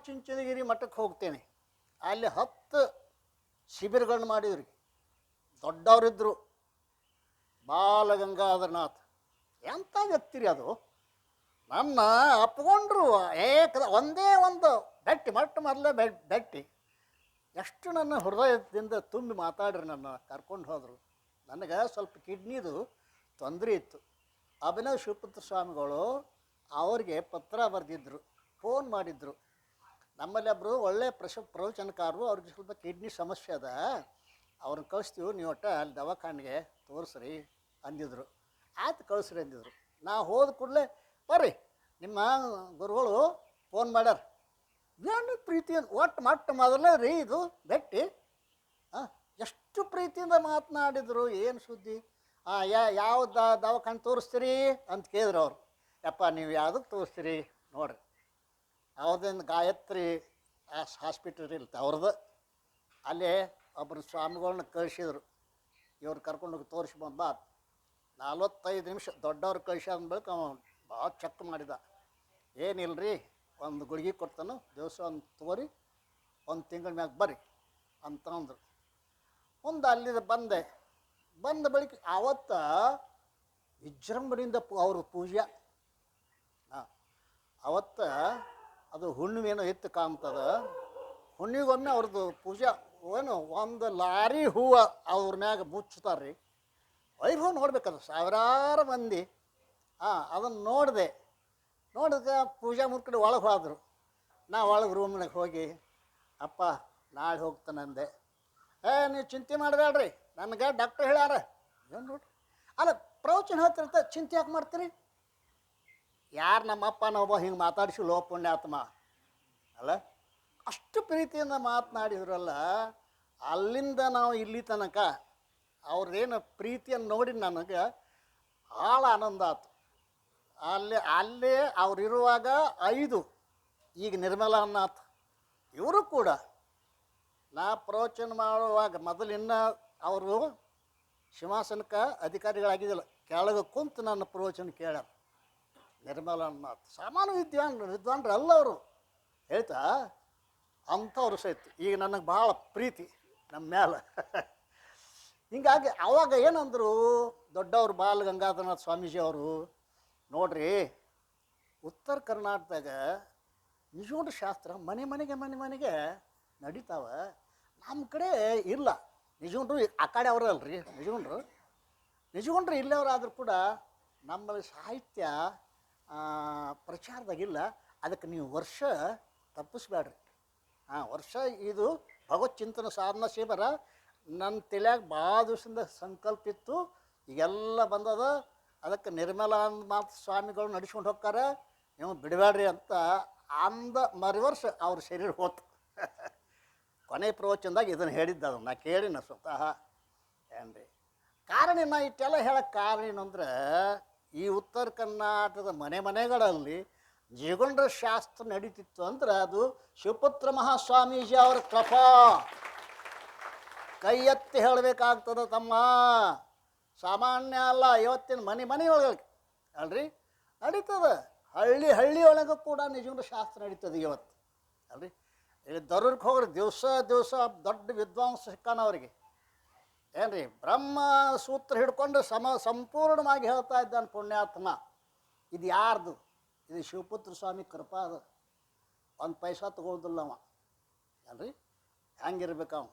ಚುಂಚನಗಿರಿ ಮಠಕ್ಕೆ ಹೋಗ್ತೇನೆ. ಅಲ್ಲಿ 10 ಶಿಬಿರಗಳನ್ನ ಮಾಡಿದ್ರಿ. ದೊಡ್ಡವರಿದ್ದರು. ಬಾಲಗಂಗಾಧರನಾಥ್ ಎಂಥ ವ್ಯಕ್ತಿ ರೀ ಅದು. ನನ್ನ ಅಪ್ಕೊಂಡ್ರು ಒಂದೇ ಒಂದು ಭೇಟಿ ಎಷ್ಟು ನನ್ನ ಹೃದಯದಿಂದ ತುಂಬಿ ಮಾತಾಡ್ರಿ. ನನ್ನ ಕರ್ಕೊಂಡು ಹೋದರು. ನನಗೆ ಸ್ವಲ್ಪ ಕಿಡ್ನಿದು ತೊಂದರೆ ಇತ್ತು. ಅಭಿನವ್ ಶಿವಪುತ್ರ ಸ್ವಾಮಿಗಳು ಅವ್ರಿಗೆ ಪತ್ರ ಬರೆದಿದ್ದರು, ಫೋನ್ ಮಾಡಿದ್ರು. ನಮ್ಮಲ್ಲಿ ಒಬ್ಬರು ಒಳ್ಳೆ ಪ್ರವಚನಕಾರರು, ಅವ್ರಿಗೆ ಸ್ವಲ್ಪ ಕಿಡ್ನಿ ಸಮಸ್ಯೆ ಅದ, ಅವ್ರನ್ನ ಕಳಿಸ್ತೀವಿ, ನೀವು ಒಟ್ಟು ಅಲ್ಲಿ ದವಾಖಾನೆಗೆ ತೋರಿಸ್ರಿ ಅಂದಿದ್ರು. ಆಯ್ತು ಕಳಿಸ್ರಿ ಅಂದಿದ್ರು. ನಾ ಹೋದ ಕೂಡಲೇ ಬರ್ರಿ ನಿಮ್ಮ ಗುರುಗಳು ಫೋನ್ ಮಾಡ್ಯಾರ. ಏನು ಪ್ರೀತಿಯಿಂದ ಒಟ್ಟು ಮೊದಲೇ ರೀ ಇದು ಭೇಟಿ. ಎಷ್ಟು ಪ್ರೀತಿಯಿಂದ ಮಾತನಾಡಿದರು. ಏನು ಸುದ್ದಿ? ಯಾವ ದವಾಖಾನೆ ತೋರಿಸ್ತೀರಿ ಅಂತ ಕೇಳಿದ್ರು ಅವರು. ಯಪ್ಪ ನೀವು ಯಾವುದಕ್ಕೆ ತೋರಿಸ್ತೀರಿ ನೋಡಿರಿ, ಯಾವುದೊಂದು ಗಾಯತ್ರಿ ಹಾಸ್ಪಿಟಲ್ ಇರುತ್ತೆ ಅವ್ರದ್ದು. ಅಲ್ಲೇ ಒಬ್ಬರು ಸ್ವಾಮಿಗಳನ್ನ ಕಳಿಸಿದ್ರು. ಇವ್ರು ಕರ್ಕೊಂಡೋಗಿ ತೋರಿಸ್ಬಂದು ಬಾ. 45 ನಿಮಿಷ ದೊಡ್ಡವ್ರು ಕಳಿಸಾದ ಬಳಿಕ ಅವನು ಭಾಳ ಚೆಕ್ ಮಾಡಿದ. ಏನಿಲ್ಲರಿ, ಒಂದು ಗುಳಿಗೆ ಕೊಡ್ತಾನು, ದಿವಸ ಒಂದು ತಗೋರಿ, 1 ತಿಂಗಳ ಮ್ಯಾಗ ಬರ್ರಿ ಅಂತಂದ್ರು. ಮುಂದೆ ಅಲ್ಲಿಂದ ಬಂದ ಬಳಿಕ ಆವತ್ತು ವಿಜೃಂಭಣೆಯಿಂದ ಅವ್ರ ಪೂಜೆ. ಅವತ್ತು ಅದು ಹುಣ್ಣಿಮೇನೋ ಇತ್ತು ಕಾಣ್ತದ. ಹುಣ್ಣಿಗೊಮ್ಮೆ ಅವ್ರದ್ದು ಪೂಜೆ ಏನು 1 ಲಾರಿ ಹೂವು ಅವ್ರ ಮ್ಯಾಗ ಮುಚ್ಚುತ್ತಾರೆ ರೀ. ವೈಭವ ನೋಡ್ಬೇಕದು, ಸಾವಿರಾರು ಮಂದಿ. ಅದನ್ನು ನೋಡಿದೆ ಪೂಜೆ ಮುರ್ಕಡೆ ಒಳಗೆ ಹೋದರು. ನಾ ಒಳಗೆ ರೂಮ್ನಾಗ ಹೋಗಿ ಅಪ್ಪ ನಾಳೆ ಹೋಗ್ತಾನಂದೆ. ನೀವು ಚಿಂತೆ ಮಾಡಬೇಡ್ರಿ, ನನಗೆ ಡಾಕ್ಟ್ರ್ ಹೇಳ್ಯಾರ. ಏನು ನೋಡ್ರಿ, ಅಲ್ಲ ಪ್ರವಚನ ಹೇಳ್ತಿರ್ತ ಚಿಂತೆ ಯಾಕೆ ಮಾಡ್ತೀರಿ? ಯಾರು ನಮ್ಮಪ್ಪ ನಾವೊಬ್ಬ ಹಿಂಗೆ ಮಾತಾಡಿಸಿ ಲೋ ಪುಣ್ಯಾತ್ಮ ಅಲ್ಲ, ಅಷ್ಟು ಪ್ರೀತಿಯಿಂದ ಮಾತನಾಡಿದ್ರಲ್ಲ. ಅಲ್ಲಿಂದ ನಾವು ಇಲ್ಲಿ ತನಕ ಅವ್ರದ್ದೇನು ಪ್ರೀತಿಯನ್ನು ನೋಡಿ ನನಗೆ ಭಾಳ ಆನಂದ ಆಯ್ತು. ಅಲ್ಲೇ ಅವ್ರಿರುವಾಗ 5, ಈಗ ನಿರ್ಮಲಾನಾಥ್ ಇವರು ಕೂಡ ನಾ ಪ್ರವಚನ ಮಾಡುವಾಗ ಮೊದಲಿನ್ನ ಅವರು ಸಿಂಹಾಸನಕ್ಕೆ ಅಧಿಕಾರಿಗಳಾಗಿದ್ದಿಲ್ಲ, ಕೆಳಗೆ ಕುಂತು ನನ್ನ ಪ್ರವಚನ ಕೇಳ್ಯಾರ. ನಿರ್ಮಲಾನಾಥ್ ಸಾಮಾನ್ಯ ವಿದ್ವಾನ್ರು ಅಲ್ಲ ಅವರು, ಹೇಳ್ತಾ ಅಂಥವ್ರು ಸಹಿತ ಈಗ ನನಗೆ ಭಾಳ ಪ್ರೀತಿ ನಮ್ಮ ಮ್ಯಾಲೆ. ಹಿಂಗಾಗಿ ಅವಾಗ ಏನಂದರು ದೊಡ್ಡವರು ಬಾಲಗಂಗಾಧರನಾಥ ಸ್ವಾಮೀಜಿ ಅವರು, ನೋಡ್ರಿ ಉತ್ತರ ಕರ್ನಾಟಕದಾಗ ನಿಜಗುಂಡ ಶಾಸ್ತ್ರ ಮನೆ ಮನೆಗೆ ನಡೀತಾವ. ನಮ್ಮ ಕಡೆ ಇಲ್ಲ. ನಿಜಗುಂಡ್ರು ಆ ಕಡೆ ಅವರೇ ಅಲ್ರಿ ನಿಜಗುಂಡ್ರು ಇಲ್ಲವರಾದರೂ ಕೂಡ ನಮ್ಮಲ್ಲಿ ಸಾಹಿತ್ಯ ಪ್ರಚಾರದಾಗಿಲ್ಲ. ಅದಕ್ಕೆ ನೀವು ವರ್ಷ ತಪ್ಪಿಸ್ಬೇಡ್ರಿ. ವರ್ಷ ಇದು ಭಗವತ್ ಚಿಂತನ ಸಾಧನಾ ಶಿಬಿರ ನನ್ನ ತಲೆಯಾಗ ಭಾಳ ದಿವಸದಿಂದ ಸಂಕಲ್ಪ ಇತ್ತು. ಈಗೆಲ್ಲ ಬಂದದ. ಅದಕ್ಕೆ ನಿರ್ಮಲಾನಂದ ಸ್ವಾಮಿಗಳು ನಡೆಸ್ಕೊಂಡು ಹೋಗ್ತಾರೆ, ನೀವು ಬಿಡಬೇಡ್ರಿ ಅಂತ ಅಂದ ಮರುವರ್ಷ ಅವ್ರ ಶರೀರ ಹೋತು. ಕೊನೆ ಪ್ರವಚನದಾಗ ಇದನ್ನು ಹೇಳಿದ್ದ, ಅದು ನಾ ಕೇಳಿನ ಸ್ವತಃ. ಏನ್ರಿ ಕಾರಣ, ನಾ ಇಷ್ಟೆಲ್ಲ ಹೇಳಕ್ಕೆ ಕಾರಣ ಏನಂದ್ರೆ, ಈ ಉತ್ತರ ಕರ್ನಾಟಕದ ಮನೆಗಳಲ್ಲಿ ಜೀಗೊಂಡ್ರ ಶಾಸ್ತ್ರ ನಡೀತಿತ್ತು ಅಂದ್ರೆ ಅದು ಶಿವಪುತ್ರ ಮಹಾಸ್ವಾಮೀಜಿ ಅವರ ಕೃಪಾ. ಕೈ ಎತ್ತಿ ಹೇಳಬೇಕಾಗ್ತದೆ ತಮ್ಮ, ಸಾಮಾನ್ಯ ಅಲ್ಲ. ಇವತ್ತಿನ ಮನೆಯೊಳಗೆ ಅಲ್ರಿ ನಡೀತದೆ. ಹಳ್ಳಿ ಒಳಗೆ ಕೂಡ ನಿಜವಾದ ಶಾಸ್ತ್ರ ನಡೀತದೆ ಇವತ್ತು ಅಲ್ರಿ. ಇಲ್ಲಿ ದರೂರ್ಗೆ ಹೋಗ್ರಿ, ದಿವಸ ದೊಡ್ಡ ವಿದ್ವಾಂಸ ಸಿಕ್ಕಾನ ಅವರಿಗೆ. ಏನ್ರಿ ಬ್ರಹ್ಮ ಸೂತ್ರ ಹಿಡ್ಕೊಂಡು ಸಂಪೂರ್ಣವಾಗಿ ಹೇಳ್ತಾ ಇದ್ದಾನೆ ಪುಣ್ಯಾತ್ಮ. ಇದು ಯಾರ್ದು? ಇದು ಶಿವಪುತ್ರ ಸ್ವಾಮಿ ಕೃಪಾ. ಅದು ಒಂದು ಪೈಸಾ ತೊಗೊಳ್ದಿಲ್ಲ ಅವ. ಏನ್ರಿ ಹೆಂಗಿರ್ಬೇಕು ಅವ?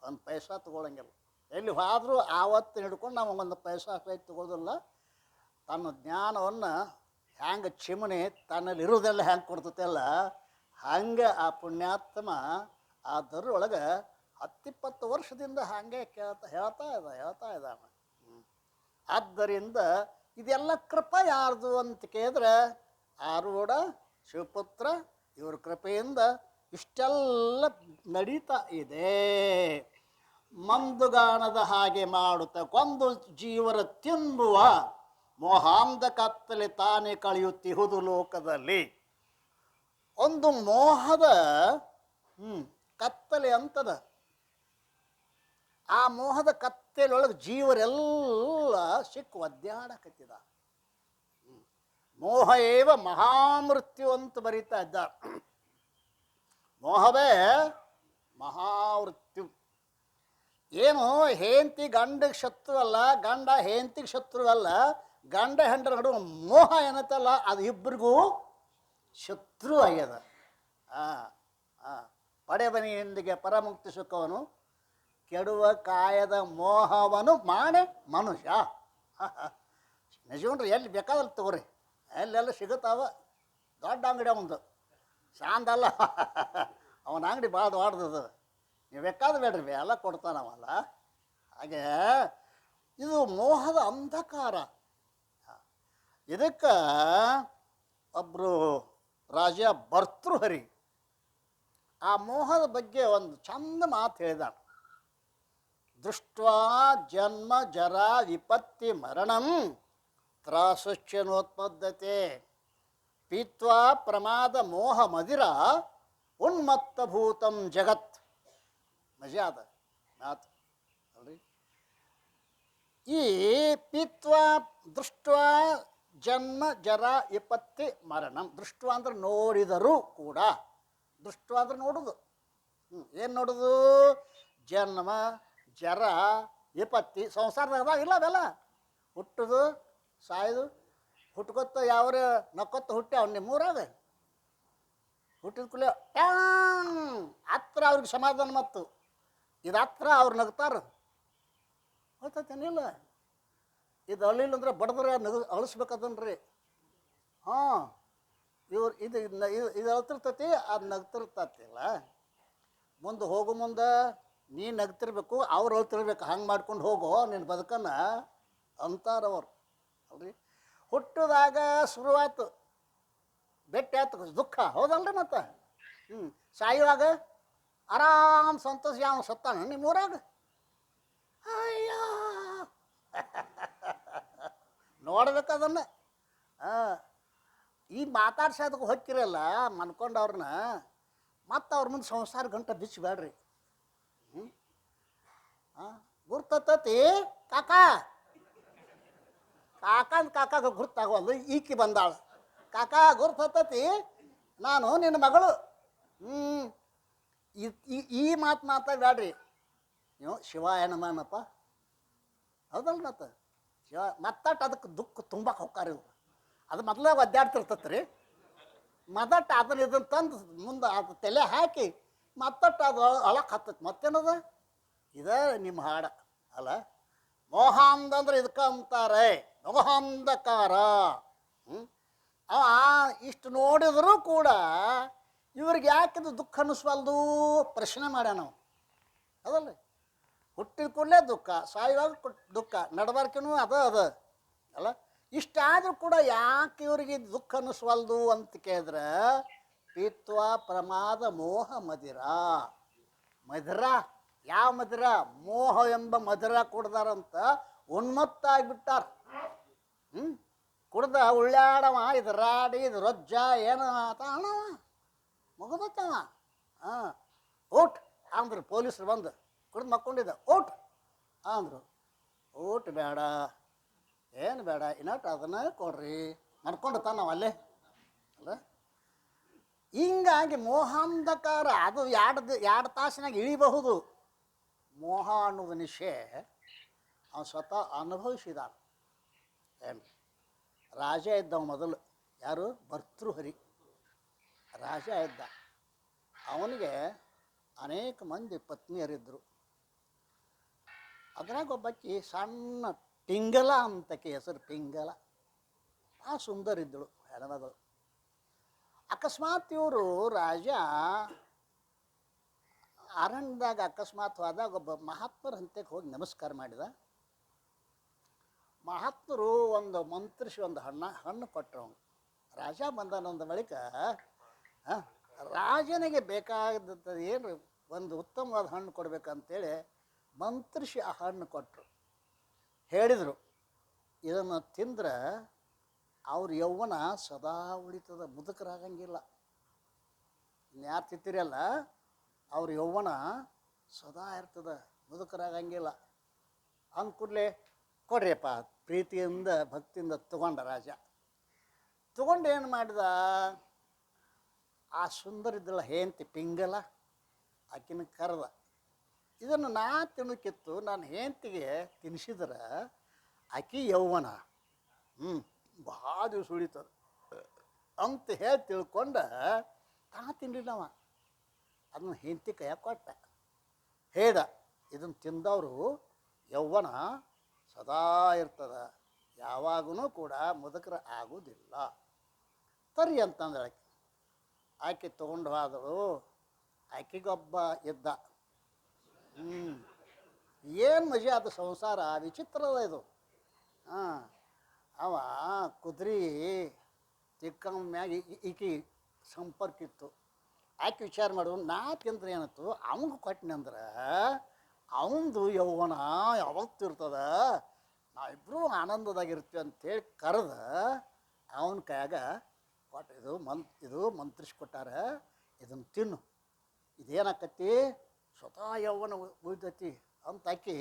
ಒಂದು ಪೈಸಾ ತೊಗೊಳಂಗಿಲ್ಲ. ಎಲ್ಲಿ ಹೋದರೂ ಆವತ್ತು ಹಿಡ್ಕೊಂಡು ನಾವು ಒಂದು ಪೈಸಾ ಸಹಿತ ತೊಗೊಳ್ದಿಲ್ಲ. ತನ್ನ ಜ್ಞಾನವನ್ನು ಹ್ಯಾಂಗೆ ಚಿಮಣಿ ತನ್ನಲ್ಲಿರೋದೆಲ್ಲ ಹ್ಯಾಂಗೆ ಕೊಡ್ತೈತಲ್ಲ, ಹಂಗೆ ಆ ಪುಣ್ಯಾತ್ಮ ಆ ದರೊಳಗೆ 10-20 ವರ್ಷದಿಂದ ಹಾಗೆ ಹೇಳ್ತಾ ಇದ್ದಾನೆ. ಆದ್ದರಿಂದ ಇದೆಲ್ಲ ಕೃಪಾ ಯಾರ್ದು ಅಂತ ಕೇಳಿದ್ರೆ ಆರೂಢ ಶಿವಪುತ್ರ ಇವ್ರ ಕೃಪೆಯಿಂದ ಇಷ್ಟೆಲ್ಲ ನಡೀತಾ ಇದೆ. ಮಂದುಗಾಣದ ಹಾಗೆ ಮಾಡುತ್ತ ಕೊಂದು ಜೀವರ ತಿನ್ನುವ ಮೋಹಾಂಧ ಕತ್ತಲೆ ತಾನೇ ಕಳೆಯುತ್ತಿಹುದು ಲೋಕದಲ್ಲಿ. ಒಂದು ಮೋಹದ ಕತ್ತಲೆ ಅಂತದ. ಆ ಮೋಹದ ಕತ್ತಲೆಯೊಳಗೆ ಜೀವರೆಲ್ಲ ಸಿಕ್ಕು ಒದ್ದಾಡಕತ್ತಿದ. ಮೋಹ ಏವ ಮಹಾಮೃತ್ಯು ಅಂತ ಬರೀತಾ ಇದ್ದಾರೆ. ಮೋಹವೇ ಮಹಾಮೃತ್ಯು. ಏನು ಹೆಂಡತಿ ಗಂಡಿಗೆ ಶತ್ರು ಅಲ್ಲ, ಗಂಡ ಹೆಂಡತಿಗೆ ಶತ್ರು ಅಲ್ಲ, ಗಂಡ ಹೆಂಡರ ನಡುವೆ ಮೋಹ ಏನತ್ತಲ್ಲ, ಅದು ಇಬ್ಬರಿಗೂ ಶತ್ರು ಆಗ್ಯದ. ಪಡೆಬನಿಯೊಂದಿಗೆ ಪರಮುಕ್ತಿ ಸುಖವನು ಕೆಡುವ ಕಾಯದ ಮೋಹವನು ಮಾಡೆ ಮನುಷ್ಯ. ನಿಜವನ್ರಿ, ಎಲ್ಲಿ ಬೇಕಾದಲ್ಲಿ ತಗೋರಿ, ಎಲ್ಲೆಲ್ಲ ಸಿಗುತ್ತಾವ. ದೊಡ್ಡ ಅಂಗಡಿ ಅವಂದು, ಶಾಂತ ಅಲ್ಲ ಅವನ ಅಂಗಡಿ ಭಾಳ ದೊಡ್ಡದು. ನೀವು ಬೇಕಾದ ಬೇಡ್ರಿ, ಎಲ್ಲ ಕೊಡ್ತಾನವಲ್ಲ. ಹಾಗೆ ಇದು ಮೋಹದ ಅಂಧಕಾರ. ಇದಕ್ಕೆ ಒಬ್ಬರು ರಾಜ ಭರ್ತೃಹರಿ ಆ ಮೋಹದ ಬಗ್ಗೆ ಒಂದು ಚಂದ ಮಾತು ಹೇಳಿದಾನೆ. ದೃಷ್ಟ್ವಾ ಜನ್ಮ ಜರಾ ವಿಪತ್ತಿ ಮರಣಂ ತ್ರಾಸುಶ್ಚನೋತ್ಪದ್ಯತೆ ಪೀತ್ವಾ ಪ್ರಮಾದ ಮೋಹ ಮದಿರ ಉನ್ಮತ್ತಭೂತಂ ಜಗತ್. ಮಜಾ ಅದ ಮಾತು ಅಲ್ರಿ. ಈ ಪೀತ್ವಾ ದೃಷ್ಟ್ವಾ ಜನ್ಮ ಜರ ವಿಪತ್ತಿ ಮರಣಂ. ದೃಷ್ಟ ಅಂದ್ರೆ ನೋಡಿದರೂ ಕೂಡ, ದೃಷ್ಟ ಅಂದ್ರೆ ನೋಡುದು. ಏನು ನೋಡುದು? ಜನ್ಮ ಜರ ವಿಪತ್ತಿ. ಸಂಸಾರದಾಗ ಇಲ್ಲ ಅವೆಲ್ಲ. ಹುಟ್ಟುದು ಸಾಯೋದು. ಹುಟ್ಕೊತ್ತ ಯಾವ್ರ ನಕ್ಕೊತ್ತ ಹುಟ್ಟಿ ಅವ್ನು ನಿಮ್ಮೂರಾಗ ಹುಟ್ಟಿದ ಕೂಡಲೇ ಹತ್ರ ಅವ್ರಿಗೆ ಸಮಾಧಾನ ಮತ್ತು ಇದು ಹತ್ರ ಅವ್ರು ನಗ್ತಾರ. ಗೊತ್ತೇನಿಲ್ಲ? ಇದು ಅಳ್ಳಿಲ್ಲ ಅಂದ್ರೆ ಬಡದ್ರೆ ಅಳಿಸ್ಬೇಕದನ್ರಿ. ಇದು ಅಳ್ತಿರ್ತೈತಿ, ಅದು ನಗ್ತಿರ್ತತಿಲ್ಲ. ಮುಂದೆ ಹೋಗೋ ಮುಂದೆ ನೀ ನಗ್ತಿರ್ಬೇಕು, ಅವ್ರು ಅಳ್ತಿರ್ಬೇಕು. ಹಂಗೆ ಮಾಡ್ಕೊಂಡು ಹೋಗೋ ನಿನ್ನ ಬದುಕನ್ನ ಅಂತಾರವ್ರು ಅಲ್ರಿ. ಹುಟ್ಟಿದಾಗ ಶುರುವಾಯ್ತು, ಭೇಟಿ ಆಯ್ತು ದುಃಖ, ಹೌದಲ್ರಿ. ಮತ್ತು ಸಾಯುವಾಗ ಆರಾಮ್ ಸಂತೋಷ. ಯಾವ ಸತ್ತಾನ ನಿಮ್ಮೂರಾಗ? ಅಯ್ಯ ನೋಡ್ಬೇಕದನ್ನ. ಈ ಮಾತಾಡ್ಸೋದಕ್ಕೆ ಹೊಕ್ಕಿರಲ್ಲ ಮನ್ಕೊಂಡವ್ರನ್ನ, ಮತ್ತು ಅವ್ರ ಮುಂದೆ ಸಂಸಾರ ಗಂಟೆ ಬಿಚ್ಚಬೇಡ್ರಿ. ಗುರ್ತತಿ ಕಾಕಾಗ ಗುರ್ತಾಗವಲ್ದು. ಈಕಿ ಬಂದಾಳು, ಕಾಕ ಗುರ್ತತಿ ನಾನು ನಿನ್ನ ಮಗಳು. ಈ ಮಾತಾಡ್ಬೇಡ್ರಿ ನೀವು. ಶಿವಾಯ ನಮನಪ್ಪ, ಹೌದಲ್ಲ? ಮತ್ತು ಶಿವ ಮತ್ತಟ್ಟು ಅದಕ್ಕೆ ದುಃಖ ತುಂಬಕ್ಕೆ ಹೋಗ್ತಾರೆ ಇವರು. ಅದು ಮೊದಲೇ ಒದ್ದಾಡ್ತಿರ್ತೈತೆ ರೀ. ಮೊದಟ್ಟು ಅದನ್ನ ಇದನ್ನು ತಂದು ಮುಂದೆ ಅದು ತಲೆ ಹಾಕಿ ಮತ್ತಟ್ಟು ಅದು ಅಳಕ್ಕೆ ಹತ್ತೈತೆ. ಮತ್ತೇನದ? ಇದೇ ನಿಮ್ಮ ಹಾಡ ಅಲ್ಲ. ಮೋಹ ಅಂತಂದ್ರೆ ಇದಕ್ಕೆ ಅಂತಾರೆ ಮೋಹಾಂಧಕಾರ. ಅವ ಇಷ್ಟು ನೋಡಿದರೂ ಕೂಡ ಇವ್ರಿಗೆ ಯಾಕಿದು ದುಃಖ ಅನ್ನಿಸ್ವಲ್ದು ಪ್ರಶ್ನೆ ಮಾಡ್ಯಾನ ನಾವು. ಅದಲ್ಲ, ಹುಟ್ಟಿದ ಕೂಡಲೇ ದುಃಖ, ಸಾಯುವಾಗ ದುಃಖ, ನಡಬಾರ್ಕಿನೂ ಅದ ಅಲ್ಲ. ಇಷ್ಟಾದರೂ ಕೂಡ ಯಾಕೆ ಇವರಿಗೆ ದುಃಖ ಅನ್ನಿಸ್ವಲ್ದು ಅಂತ ಕೇಳಿದ್ರೆ ಪಿತ್ವ ಪ್ರಮಾದ ಮೋಹ ಮದಿರ. ಮಧುರ ಯಾವ ಮಧುರ? ಮೋಹ ಎಂಬ ಮಧುರ ಕುಡ್ದಾರಂತ ಉನ್ಮತ್ತ ಆಗಿಬಿಟ್ಟಾರ. ಕುಡ್ದ ಉಳ್ಳಾಡವ, ಇದು ರಾಡಿ, ಇದು ರೊಜ್ಜ ಏನು ಆತ ಅಣವ ಮುಗದತ್ತವ. ಹಾಂ ಓಟ್ ಅಂದ್ರು ಪೊಲೀಸರು ಬಂದು, ಕುಡ್ದು ಮಕ್ಕೊಂಡಿದ್ದ ಓಟ್ ಅಂದರು. ಓಟ್ ಬೇಡ, ಏನು ಬೇಡ, ಇನ್ನೊಟ್ಟು ಅದನ್ನ ಕೊಡ್ರಿ ಮಾಡ್ಕೊಂಡು ತಾವು ಅಲ್ಲೇ ಅಲ್ಲ. ಹಿಂಗಾಗಿ ಮೋಹಾಂಧಕಾರ ಅದು ಎರಡು ತಾಸಿನಾಗ ಇಳಿಬಹುದು. ಮೋಹ ಅನ್ನೋದು ನಿಶೆ ಅವನು ಸ್ವತಃ ಅನುಭವಿಸಿದ. ಏನು ರಾಜ ಇದ್ದವ ಮೊದಲು, ಯಾರು? ಭರ್ತೃಹರಿ ರಾಜ ಇದ್ದ. ಅವನಿಗೆ ಅನೇಕ ಮಂದಿ ಪತ್ನಿಯರಿದ್ದರು. ಅದ್ರಾಗ ಒಬ್ಬಾಕಿ ಸಣ್ಣ ಪಿಂಗಲ ಅಂತಕ್ಕೆ ಹೆಸರು, ಪಿಂಗಲ. ಆ ಸುಂದರ ಇದ್ದಳು ಹೆಣ್ಮಗಳು. ಅಕಸ್ಮಾತ್ ಇವರು ರಾಜ ಅರಣ್ಯದಾಗ ಅಕಸ್ಮಾತ್ ಹೋದಾಗ ಒಬ್ಬ ಮಹಾತ್ಮರ ಹಂತಕ್ಕೆ ಹೋಗಿ ನಮಸ್ಕಾರ ಮಾಡಿದ. ಮಹಾತ್ಮರು ಒಂದು ಮಂತ್ರಿಸಿ ಒಂದು ಹಣ್ಣು ಕೊಟ್ಟರು. ಅವನು ರಾಜ ಬಂದನಂದ ಬಳಿಕ ರಾಜನಿಗೆ ಬೇಕಾದಂಥದ್ದು ಏನು ಒಂದು ಉತ್ತಮವಾದ ಹಣ್ಣು ಕೊಡಬೇಕಂತೇಳಿ ಮಂತ್ರಿಸಿ ಆ ಹಣ್ಣು ಕೊಟ್ಟರು. ಹೇಳಿದರು, ಇದನ್ನು ತಿಂದ್ರೆ ಅವ್ರ ಯೌವನ ಸದಾ ಉಳಿತದ, ಮುದುಕರಾಗಂಗಿಲ್ಲ. ಇನ್ಯಾರು ತಿಂತೀರಲ್ಲ ಅವ್ರ ಯೌವನ ಸದಾ ಇರ್ತದೆ, ಮುದುಕರಾಗಂಗಿಲ್ಲ. ಅಂದ ಕೂಡಲೇ ಕೊಡ್ರಿಯಪ್ಪ ಪ್ರೀತಿಯಿಂದ ಭಕ್ತಿಯಿಂದ ತಗೊಂಡ ರಾಜ. ತಗೊಂಡು ಏನು ಮಾಡಿದ, ಆ ಸುಂದರ ಇದ್ದಲ್ಲ ಹೆಂಡತಿ ಪಿಂಗಲ, ಆಕಿನ ಕರೆದ. ಇದನ್ನು ನಾ ತಿನ್ನೋಕ್ಕಿತ್ತು, ನಾನು ಹೆಂಡತಿಗೆ ತಿನ್ನಿಸಿದ್ರೆ ಆಕಿ ಯೌವನ ಭಾಳ ದಿವಸ ಉಳಿತದ ಅಂತ ಹೇಳಿ ತಿಳ್ಕೊಂಡ ತಾ ತಿನ್ನಲಿಲ್ಲವ. ಅದನ್ನು ಹೆಂಡತಿ ಕೈಯಾಗ ಕೊಟ್ಟ. ಹೇಳ್ದ, ಇದನ್ನು ತಿಂದವರು ಯೌವನ ಸದಾ ಇರ್ತದ, ಯಾವಾಗೂ ಕೂಡ ಮುದುಕರ ಆಗೋದಿಲ್ಲ ತರಿ ಅಂತಂದ್ರೆ ಆಕೆ ತೊಗೊಂಡು ಹೋದಳು. ಆಕೆಗೊಬ್ಬ ಇದ್ದ. ಏನು ಮಜಾ ಅದು ಸಂಸಾರ, ವಿಚಿತ್ರದ ಇದು. ಹಾಂ ಅವ ಕುದುರೆ ತಿಕ್ಕಂದ ಮ್ಯಾಗ ಈಕಿ ಸಂಪರ್ಕ ಇತ್ತು. ಆಕೆ ವಿಚಾರ ಮಾಡು, ನಾ ತಿಂದ್ರೆ ಏನತ್ತು ಅವಂಗೆ ಕೊಟ್ಟಿನಂದ್ರೆ ಅವಂದು ಯೌವನ ಯಾವತ್ತು ಇರ್ತದ, ನಾವಿಬ್ಬರೂ ಆನಂದದಾಗಿರ್ತೀವಿ ಅಂತೇಳಿ ಕರೆದ ಅವನ ಕೈಯಾಗ ಕೊಟ್ಟು, ಇದು ಮಂತ್ರಿಸಿ ಕೊಟ್ಟಾರ, ಇದನ್ನು ತಿನ್ನು, ಇದೇನಾಕತಿ ಸ್ವತಃ ಯೌವನ ಉಳಿತೈತಿ ಅಂತ ಆಕಿ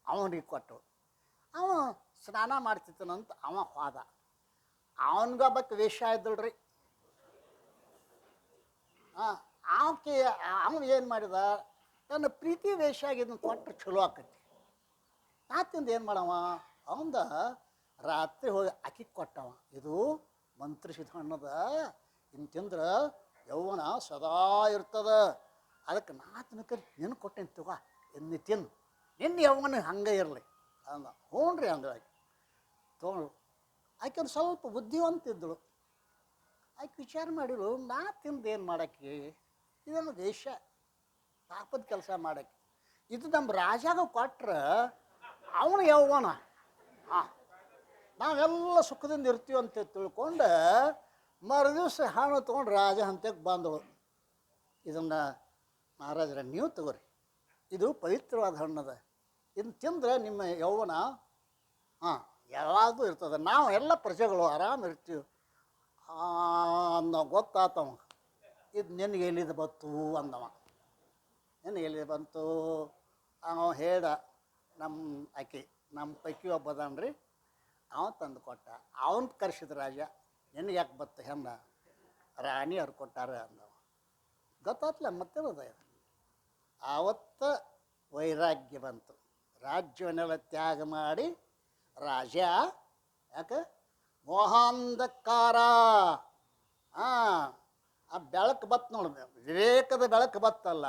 ಅವನಿಗೆ ಕೊಟ್ಟು. ಅವ ಸ್ನಾನ ಮಾಡ್ತಿತ್ತನಂತ ಅವ ಹೋದ. ಅವನಿಗೊಬ್ಬಕ್ಕೆ ವೇಷ ಇದ್ದಳ್ರಿ. ಆಕೆ ಅವನು ಏನು ಮಾಡಿದ, ನನ್ನ ಪ್ರೀತಿ ವೇಷ ಆಗಿದ್ದನ್ನು ಕೊಟ್ಟರೆ ಚಲೋ ಆಕತಿ. ನಾತಿಂದ ಏನು ಮಾಡವ, ಅವಂದ ರಾತ್ರಿ ಹೋಗಿ ಆಕಿಗೆ ಕೊಟ್ಟವ, ಇದು ಮಂತ್ರಿಸಿದ ಹಣ್ಣದ, ಇನ್ನು ತಿಂದ್ರೆ ಯೌವನ ಸದಾ ಇರ್ತದ, ಅದಕ್ಕೆ ನಾತಿನ ಕರಿ ನಿನ್ನ ಕೊಟ್ಟೇನು ತಗೋ, ಇನ್ನು ತಿನ್ನು, ನಿನ್ನ ಯೌವನ ಹಂಗೆ ಇರಲಿ ಅಂದ. ಹ್ಞೂ ರೀ ಅಂದ್ರೆ ಆಕೆ ತೊಗೊಂಡು. ಆಕೆ ಒಂದು ಸ್ವಲ್ಪ ಬುದ್ಧಿವಂತಿದ್ದಳು. ಆಕೆ ವಿಚಾರ ಮಾಡಿರು, ನಾ ತಿಂದು ಏನು ಮಾಡೋಕ್ಕೆ, ಇದನ್ನು ದೇಶ ಪಾಪದ ಕೆಲಸ ಮಾಡೋಕ್ಕೆ, ಇದು ನಮ್ಮ ರಾಜಾಗ ಕೊಟ್ರೆ ಅವನು ಯೌವನ, ನಾವೆಲ್ಲ ಸುಖದಿಂದ ಇರ್ತೀವಿ ಅಂತ ತಿಳ್ಕೊಂಡು ಮರುದಿವ್ಸ ಹಣ್ಣು ತೊಗೊಂಡು ರಾಜ ಹಂತಕ್ಕೆ ಬಂದಳು. ಇದನ್ನು ಮಹಾರಾಜರ ನೀವು ತಗೋರಿ, ಇದು ಪವಿತ್ರವಾದ ಹಣ್ಣದ, ಇದನ್ನು ತಿಂದ್ರೆ ನಿಮ್ಮ ಯೌವನ ಯಾವಾಗೂ ಇರ್ತದೆ, ನಾವು ಎಲ್ಲ ಪ್ರಜೆಗಳು ಆರಾಮ ಇರ್ತೀವಿ ಅನ್ನೋ ಗೊತ್ತಾತವ. ಇದು ನಿನಗೆ ಎಲ್ಲಿದು ಬಂತು ಅಂದವ. ನಿನಗೆ ಎಲ್ಲಿದು ಬಂತು ಅವ ಹೇಳ, ನಮ್ಮ ಪೈಕಿ ಒಬ್ಬ ಅದಾನ್ರಿ, ಅವ ತಂದು ಕೊಟ್ಟ. ಅವನು ಕರೆಸಿದ ರಾಜ, ನಿನಗೆ ಯಾಕೆ ಬತ್ತು ಹೆಣ್ಣ, ರಾಣಿ ಅವ್ರು ಕೊಟ್ಟಾರ ಅಂದವ. ಗೊತ್ತಾತ್ಲ ಮತ್ತಿರೋದ. ಆವತ್ತ ವೈರಾಗ್ಯ ಬಂತು. ರಾಜ್ಯವನ್ನೆಲ್ಲ ತ್ಯಾಗ ಮಾಡಿ ರಾಜ, ಯಾಕೆ ಮೋಹಾಂಧಕಾರ, ಆ ಬೆಳಕು ಬತ್ತು ನೋಡಿ, ವಿವೇಕದ ಬೆಳಕು ಬತ್ತಲ್ಲ,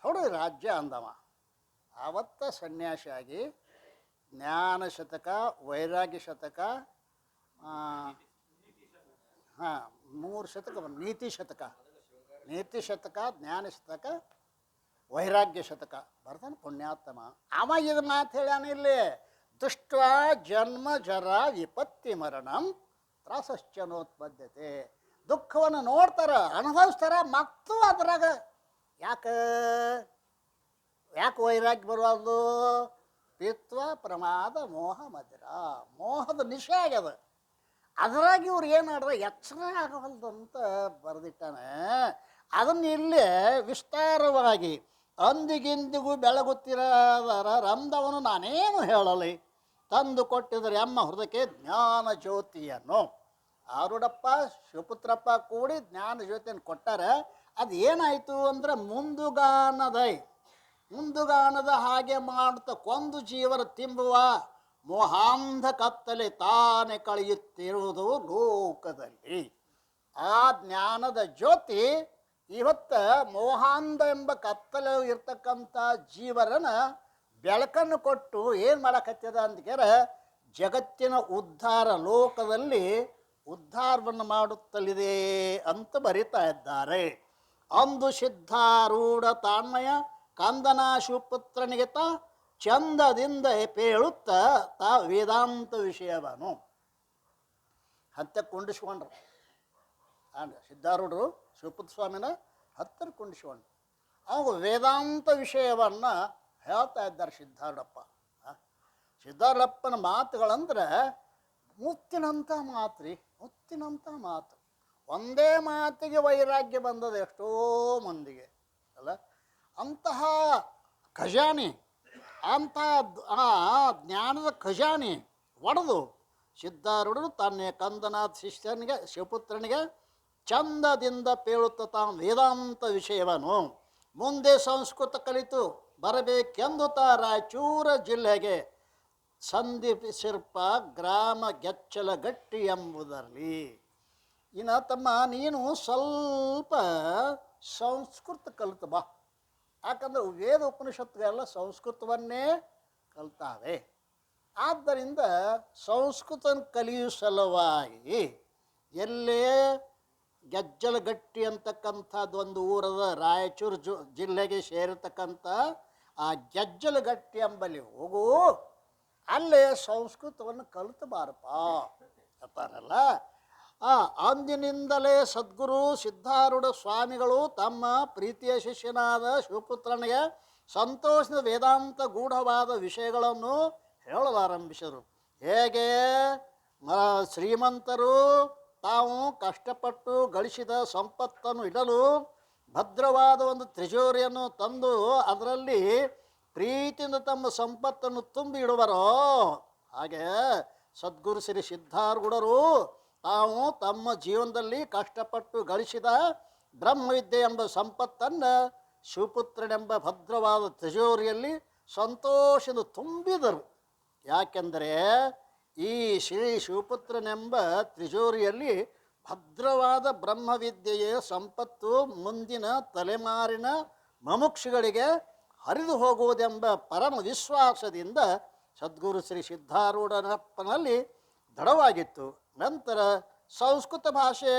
ನೋಡು ರಾಜ್ಯ ಅಂದವ. ಆವತ್ತ ಸನ್ಯಾಸಿಯಾಗಿ ಜ್ಞಾನ ಶತಕ, ವೈರಾಗ್ಯ ಶತಕ, 3 ಶತಕ, ನೀತಿ ಶತಕ, ಜ್ಞಾನ ಶತಕ, ವೈರಾಗ್ಯ ಶತಕ ಬರ್ತಾನೆ ಪುಣ್ಯಾತ್ಮ. ಅವ ಇದು ಮಾತು ಹೇಳ್ಯಾನ ಇಲ್ಲಿ, ತುಷ್ಟ್ವಾ ಜನ್ಮ ಜರ ವಿಪತ್ತಿ ಮರಣಂ ತ್ರಾಸಶ್ಚನೋತ್ಪದ್ಯತೆ. ದುಃಖವನ್ನು ನೋಡ್ತಾರ, ಅನುಭವಿಸ್ತಾರ, ಮತ್ತು ಅದ್ರಾಗ ಯಾಕೆ ಯಾಕೆ ವೈರಾಗ್ಯ ಬರುವುದು? ಪಿತ್ವ ಪ್ರಮಾದ ಮೋಹ ಮದಿರ, ಮೋಹದ ನಿಶೆ ಆಗ್ಯದ. ಅದ್ರಾಗ ಇವ್ರು ಏನು ಮಾಡ್ರೆ ಎಚ್ಚರ ಆಗವಲ್ದು ಅಂತ ಬರೆದಿಟ್ಟಾನೆ. ಅದನ್ನು ಇಲ್ಲೇ ವಿಸ್ತಾರವಾಗಿ ಅಂದಿಗಿಂದಿಗೂ ಬೆಳಗುತ್ತಿರದರ ರಂದವನು ನಾನೇನು ಹೇಳಲಿ, ತಂದು ಕೊಟ್ಟಿದರೆ ಅಮ್ಮ ಹೃದಯಕ್ಕೆ ಜ್ಞಾನ ಜ್ಯೋತಿಯನ್ನು. ಆರುಡಪ್ಪ ಶಿವಪುತ್ರಪ್ಪ ಕೂಡಿ ಜ್ಞಾನ ಜ್ಯೋತಿಯನ್ನು ಕೊಟ್ಟಾರೆ. ಅದು ಏನಾಯಿತು ಅಂದರೆ ಮುಂದುಗಾನದ ಹಾಗೆ ಮಾಡುತ್ತ ಕೊಂದು ಜೀವರ ತಿಂಬುವ ಮೋಹಾಂಧ ಕತ್ತಲೆ ತಾನೇ ಕಳೆಯುತ್ತಿರುವುದು ಲೋಕದಲ್ಲಿ. ಆ ಜ್ಞಾನದ ಜ್ಯೋತಿ ಇವತ್ತು ಮೋಹಾಂಧ ಎಂಬ ಕತ್ತಲೆ ಇರ್ತಕ್ಕಂಥ ಜೀವರನ ಬೆಳಕನ್ನು ಕೊಟ್ಟು ಏನು ಮಾಡಕತ್ತದ ಅಂದ್ಕ್ಯಾರ ಜಗತ್ತಿನ ಉದ್ಧಾರ, ಲೋಕದಲ್ಲಿ ಉದ್ಧಾರವನ್ನು ಮಾಡುತ್ತಲಿದೆ ಅಂತ ಬರಿತಾ ಇದ್ದಾರೆ. ಅಂದು ಸಿದ್ಧಾರೂಢ ತಾನ್ಮಯ ಕಂದನ ಶಿವಪುತ್ರನಿಗೆ ಚಂದದಿಂದ ಪೇಳುತ್ತ ವೇದಾಂತ ವಿಷಯವನ್ನು ಹತ್ತ ಕುಂಡಿಸ್ಕೊಂಡ್ರು. ಸಿದ್ಧಾರೂಢರು ಶಿವಪುತ್ರ ಸ್ವಾಮಿನ ಹತ್ತಿರ ಕುಂಡಿಸ್ಕೊಂಡ್ರು. ಅವಾಗ ವೇದಾಂತ ವಿಷಯವನ್ನು ಹೇಳ್ತಾ ಇದ್ದಾರೆ ಸಿದ್ಧಾರೂಢಪ್ಪ. ಸಿದ್ಧಾರೂಢಪ್ಪನ ಮಾತುಗಳಂದ್ರೆ ಮುತ್ತಿನಂಥ ಮಾತು. ಒಂದೇ ಮಾತಿಗೆ ವೈರಾಗ್ಯ ಬಂದದ ಎಷ್ಟೋ ಮಂದಿಗೆ ಅಲ್ಲ. ಅಂತಹ ಖಜಾನೆ, ಅಂತಹ ಜ್ಞಾನದ ಖಜಾನೆ ಒಡೆದು ಸಿದ್ಧಾರೂಢರು ತನ್ನ ಕಂದನಾಥ ಶಿಷ್ಯನಿಗೆ ಶಿವಪುತ್ರನಿಗೆ ಚಂದದಿಂದ ಪೇಳುತ್ತ ತಾನು ವೇದಾಂತ ವಿಷಯವನ್ನು ಮುಂದೆ ಸಂಸ್ಕೃತ ಕಲಿತು ಬರಬೇಕೆಂದು ರಾಯಚೂರು ಜಿಲ್ಲೆಗೆ ಸಂಧಿಸಿರ್ಪ ಗ್ರಾಮ ಗೆಚ್ಚಲಗಟ್ಟಿ ಎಂಬುದರಲ್ಲಿ. ಇನ್ನು ತಮ್ಮ ನೀನು ಸ್ವಲ್ಪ ಸಂಸ್ಕೃತ ಕಲಿತು ಬಾ, ಯಾಕಂದ್ರೆ ವೇದ ಉಪನಿಷತ್ತುಗಳೆಲ್ಲ ಸಂಸ್ಕೃತವನ್ನೇ ಕಲ್ತಾವೆ. ಆದ್ದರಿಂದ ಸಂಸ್ಕೃತ ಕಲಿಯುವ ಸಲುವಾಗಿ ಎಲ್ಲೇ ಗೆಜ್ಜಲಗಟ್ಟಿ ಅಂತಕ್ಕಂಥದ್ದು ಒಂದು ಊರದ ರಾಯಚೂರು ಜಿಲ್ಲೆಗೆ ಸೇರಿರ್ತಕ್ಕಂಥ ಆ ಗೆಜ್ಜಲಗಟ್ಟಿ ಎಂಬಲ್ಲಿ ಹೋಗು, ಅಲ್ಲೇ ಸಂಸ್ಕೃತವನ್ನು ಕಲಿತು ಬಾರಪ್ಪ ಅಂತಾರಲ್ಲ. ಅಂದಿನಿಂದಲೇ ಸದ್ಗುರು ಸಿದ್ಧಾರೂಢ ಸ್ವಾಮಿಗಳು ತಮ್ಮ ಪ್ರೀತಿಯ ಶಿಷ್ಯನಾದ ಶಿವಪುತ್ರನಿಗೆ ಸಂತೋಷದ ವೇದಾಂತ ಗೂಢವಾದ ವಿಷಯಗಳನ್ನು ಹೇಳಲಾರಂಭಿಸಿದರು. ಹೇಗೆ ಶ್ರೀಮಂತರು ತಾವು ಕಷ್ಟಪಟ್ಟು ಗಳಿಸಿದ ಸಂಪತ್ತನ್ನು ಇಡಲು ಭದ್ರವಾದ ಒಂದು ತಿಜೋರಿಯನ್ನು ತಂದು ಅದರಲ್ಲಿ ಪ್ರೀತಿಯಿಂದ ತಮ್ಮ ಸಂಪತ್ತನ್ನು ತುಂಬಿ ಇಡುವರೋ, ಹಾಗೆ ಸದ್ಗುರು ಶ್ರೀ ಸಿದ್ಧಾರೂಢರು ತಾವು ತಮ್ಮ ಜೀವನದಲ್ಲಿ ಕಷ್ಟಪಟ್ಟು ಗಳಿಸಿದ ಬ್ರಹ್ಮವಿದ್ಯೆ ಎಂಬ ಸಂಪತ್ತನ್ನು ಶಿವಪುತ್ರನೆಂಬ ಭದ್ರವಾದ ತಿಜೋರಿಯಲ್ಲಿ ಸಂತೋಷದ ತುಂಬಿದರು. ಯಾಕೆಂದರೆ ಈ ಶ್ರೀ ಶಿವಪುತ್ರನೆಂಬ ತಿಜೋರಿಯಲ್ಲಿ ಭದ್ರವಾದ ಬ್ರಹ್ಮವಿದ್ಯೆಯ ಸಂಪತ್ತು ಮುಂದಿನ ತಲೆಮಾರಿನ ಮಮುಕ್ಷುಗಳಿಗೆ ಹರಿದು ಹೋಗುವುದೆಂಬ ಪರಮ ವಿಶ್ವಾಸದಿಂದ ಸದ್ಗುರು ಶ್ರೀ ಸಿದ್ಧಾರೂಢನಪ್ಪನಲ್ಲಿ ದೃಢವಾಗಿತ್ತು. ನಂತರ ಸಂಸ್ಕೃತ ಭಾಷೆ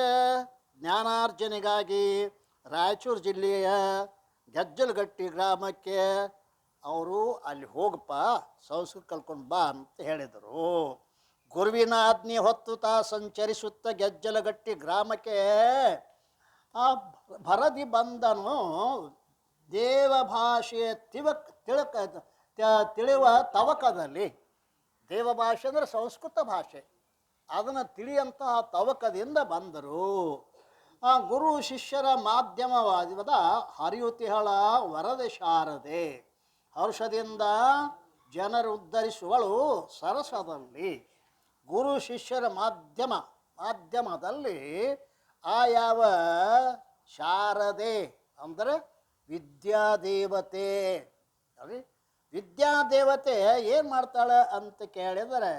ಜ್ಞಾನಾರ್ಜನೆಗಾಗಿ ರಾಯಚೂರು ಜಿಲ್ಲೆಯ ಗೆಜ್ಜಲಗಟ್ಟಿ ಗ್ರಾಮಕ್ಕೆ ಅವರು ಅಲ್ಲಿ ಹೋಗಪ್ಪ ಸಂಸ್ಕೃತ ಕಲ್ಕೊಂಡು ಬಾ ಅಂತ ಹೇಳಿದರು. ಗುರುವಿನ ಆಜ್ಞೆ ಹೊತ್ತು ಸಂಚರಿಸುತ್ತ ಗೆಜ್ಜಲಗಟ್ಟಿ ಗ್ರಾಮಕ್ಕೆ ಭರದಿ ಬಂದನು. ದೇವಭಾಷೆಯ ತಿಳಿಯುವ ತವಕದಲ್ಲಿ, ದೇವಭಾಷೆ ಅಂದರೆ ಸಂಸ್ಕೃತ ಭಾಷೆ, ಅದನ್ನು ತಿಳಿಯಂತಹ ತವಕದಿಂದ ಬಂದರು. ಗುರು ಶಿಷ್ಯರ ಮಾಧ್ಯಮವಾದ ಹರಿಯುತಿಹಳ ವರದೆ ಶಾರದೆ ಹರ್ಷದಿಂದ ಜನರು ಉದ್ಧರಿಸುವಳು ಸರಸದಲ್ಲಿ. ಗುರು ಶಿಷ್ಯರ ಮಾಧ್ಯಮದಲ್ಲಿ ಯಾವ ಶಾರದೆ ಅಂದರೆ ವಿದ್ಯಾದೇವತೆ. ವಿದ್ಯಾದೇವತೆ ಏನು ಮಾಡ್ತಾಳೆ ಅಂತ ಕೇಳಿದರೆ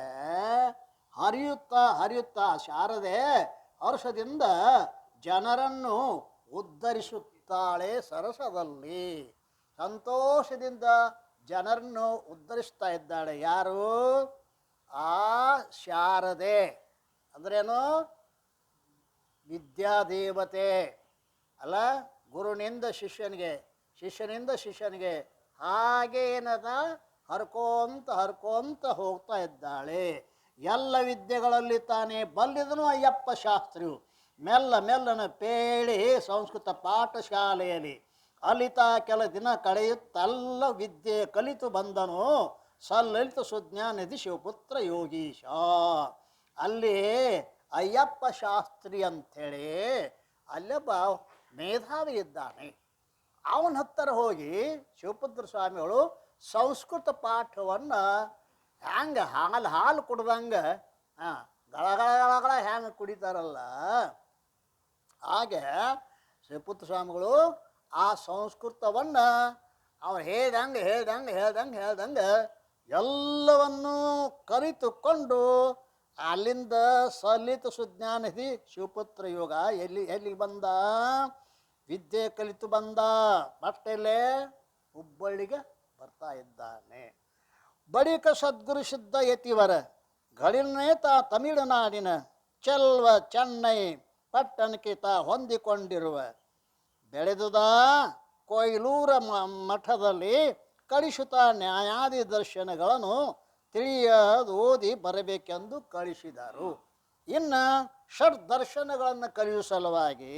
ಹರಿಯುತ್ತಾ ಶಾರದೆ ಹರ್ಷದಿಂದ ಜನರನ್ನು ಉದ್ಧರಿಸುತ್ತಾಳೆ ಸರಸದಲ್ಲಿ. ಸಂತೋಷದಿಂದ ಜನರನ್ನು ಉದ್ಧರಿಸ್ತಾ ಇದ್ದಾಳೆ. ಯಾರು? ಆ ಶಾರದೆ ಅಂದ್ರೇನು? ವಿದ್ಯಾದೇವತೆ ಅಲ್ಲ. ಗುರುನಿಂದ ಶಿಷ್ಯನಿಗೆ, ಶಿಷ್ಯನಿಂದ ಶಿಷ್ಯನಿಗೆ, ಹಾಗೆ ಏನದ ಹರ್ಕೋಂತ ಹೋಗ್ತಾ ಇದ್ದಾಳೆ. ಎಲ್ಲ ವಿದ್ಯೆಗಳಲ್ಲಿ ತಾನೇ ಬಲ್ಲಿದನು ಅಯ್ಯಪ್ಪ ಶಾಸ್ತ್ರಿಯು. ಮೆಲ್ಲನೆ ಪೇಳಿ ಸಂಸ್ಕೃತ ಪಾಠಶಾಲೆಯಲ್ಲಿ ಅಲಿತಾ ಕೆಲ ದಿನ ಕಳೆಯುತ್ತಲ್ಲ ವಿದ್ಯೆ ಕಲಿತು ಬಂದನು ಸಲ್ಲಲಿತ ಸುಜ್ಞಾನಿಧಿ ಶಿವಪುತ್ರ ಯೋಗೀಶ. ಅಲ್ಲಿ ಅಯ್ಯಪ್ಪ ಶಾಸ್ತ್ರಿ ಅಂಥೇಳಿ ಅಲ್ಲೊಬ್ಬ ಮೇಧಾವಿ ಇದ್ದಾನೆ. ಅವನ ಹತ್ತಿರ ಹೋಗಿ ಶಿವಪುತ್ರ ಸ್ವಾಮಿಗಳು ಸಂಸ್ಕೃತ ಪಾಠವನ್ನು ಹ್ಯಾಂಗೆ ಹಾಲು ಕುಡ್ದಂಗೆ ಗಳ ಹ್ಯಾಂಗೆ ಕುಡಿತಾರಲ್ಲ ಹಾಗೆ ಶಿವಪುತ್ರ ಸ್ವಾಮಿಗಳು ಆ ಸಂಸ್ಕೃತವನ್ನು ಅವ್ರು ಹೇಳ್ದಂಗೆ ಎಲ್ಲವನ್ನೂ ಕಲಿತುಕೊಂಡು ಅಲ್ಲಿಂದ ಸಲ್ಲಿತ ಸುಜ್ಞಾನಿಧಿ ಶಿವಪುತ್ರ ಯೋಗ ಎಲ್ಲಿಗೆ ಬಂದ? ವಿದ್ಯೆ ಕಲಿತು ಬಂದ. ಮಟ್ಟಲ್ಲೇ ಹುಬ್ಬಳ್ಳಿಗೆ ಬರ್ತಾ ಇದ್ದಾನೆ. ಬಳಿಕ ಸದ್ಗುರು ಸಿದ್ಧ ಯತಿವರ ಗಳಿನೇ ತಮಿಳುನಾಡಿನ ಚೆಲ್ವ ಚೆನ್ನೈ ಪಟ್ಟಣಕ್ಕೆ ಹೊಂದಿಕೊಂಡಿರುವ ಬೆಳೆದುದ ಕೊಯ್ಲೂರ ಮಠದಲ್ಲಿ ಕಳಿಸುತ್ತಾ ನ್ಯಾಯಾದಿ ದರ್ಶನಗಳನ್ನು ಓದಿ ಬರಬೇಕೆಂದು ಕಳಿಸಿದರು. ಇನ್ನು ಷಡ್ ದರ್ಶನಗಳನ್ನು ಕಲಿಯುವ ಸಲುವಾಗಿ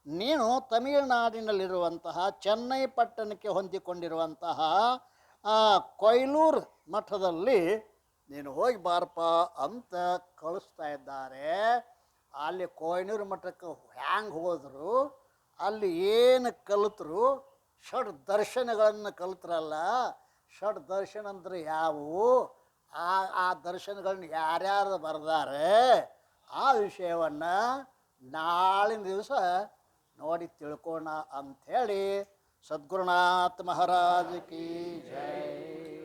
ನೀನು ತಮಿಳುನಾಡಿನಲ್ಲಿರುವಂತಹ ಚೆನ್ನೈ ಪಟ್ಟಣಕ್ಕೆ ಹೊಂದಿಕೊಂಡಿರುವಂತಹ ಕೊಯ್ಲೂರು ಮಠದಲ್ಲಿ ನೀನು ಹೋಗಿ ಬಾರಪ್ಪ ಅಂತ ಕಳಿಸ್ತಾ ಇದ್ದಾರೆ. ಅಲ್ಲಿ ಕೊಯ್ನೂರು ಮಠಕ್ಕೆ ಹ್ಯಾಂಗೆ ಹೋದರು, ಅಲ್ಲಿ ಏನು ಕಲಿತರು, ಷಡ್ ದರ್ಶನಗಳನ್ನು ಕಲಿತ್ರಲ್ಲ. ಷಡ್ ದರ್ಶನ ಅಂದರೆ ಯಾವುವು, ಆ ದರ್ಶನಗಳನ್ನ ಯಾರ್ಯಾರು ಬರೆದಾರೆ ಆ ವಿಷಯವನ್ನು ನಾಳಿನ ದಿವಸ ನೋಡಿ ತಿಳ್ಕೋಣ ಅಂಥೇಳಿ ಸದ್ಗುರುನಾಥ ಮಹಾರಾಜ್ ಕಿ ಜೈ.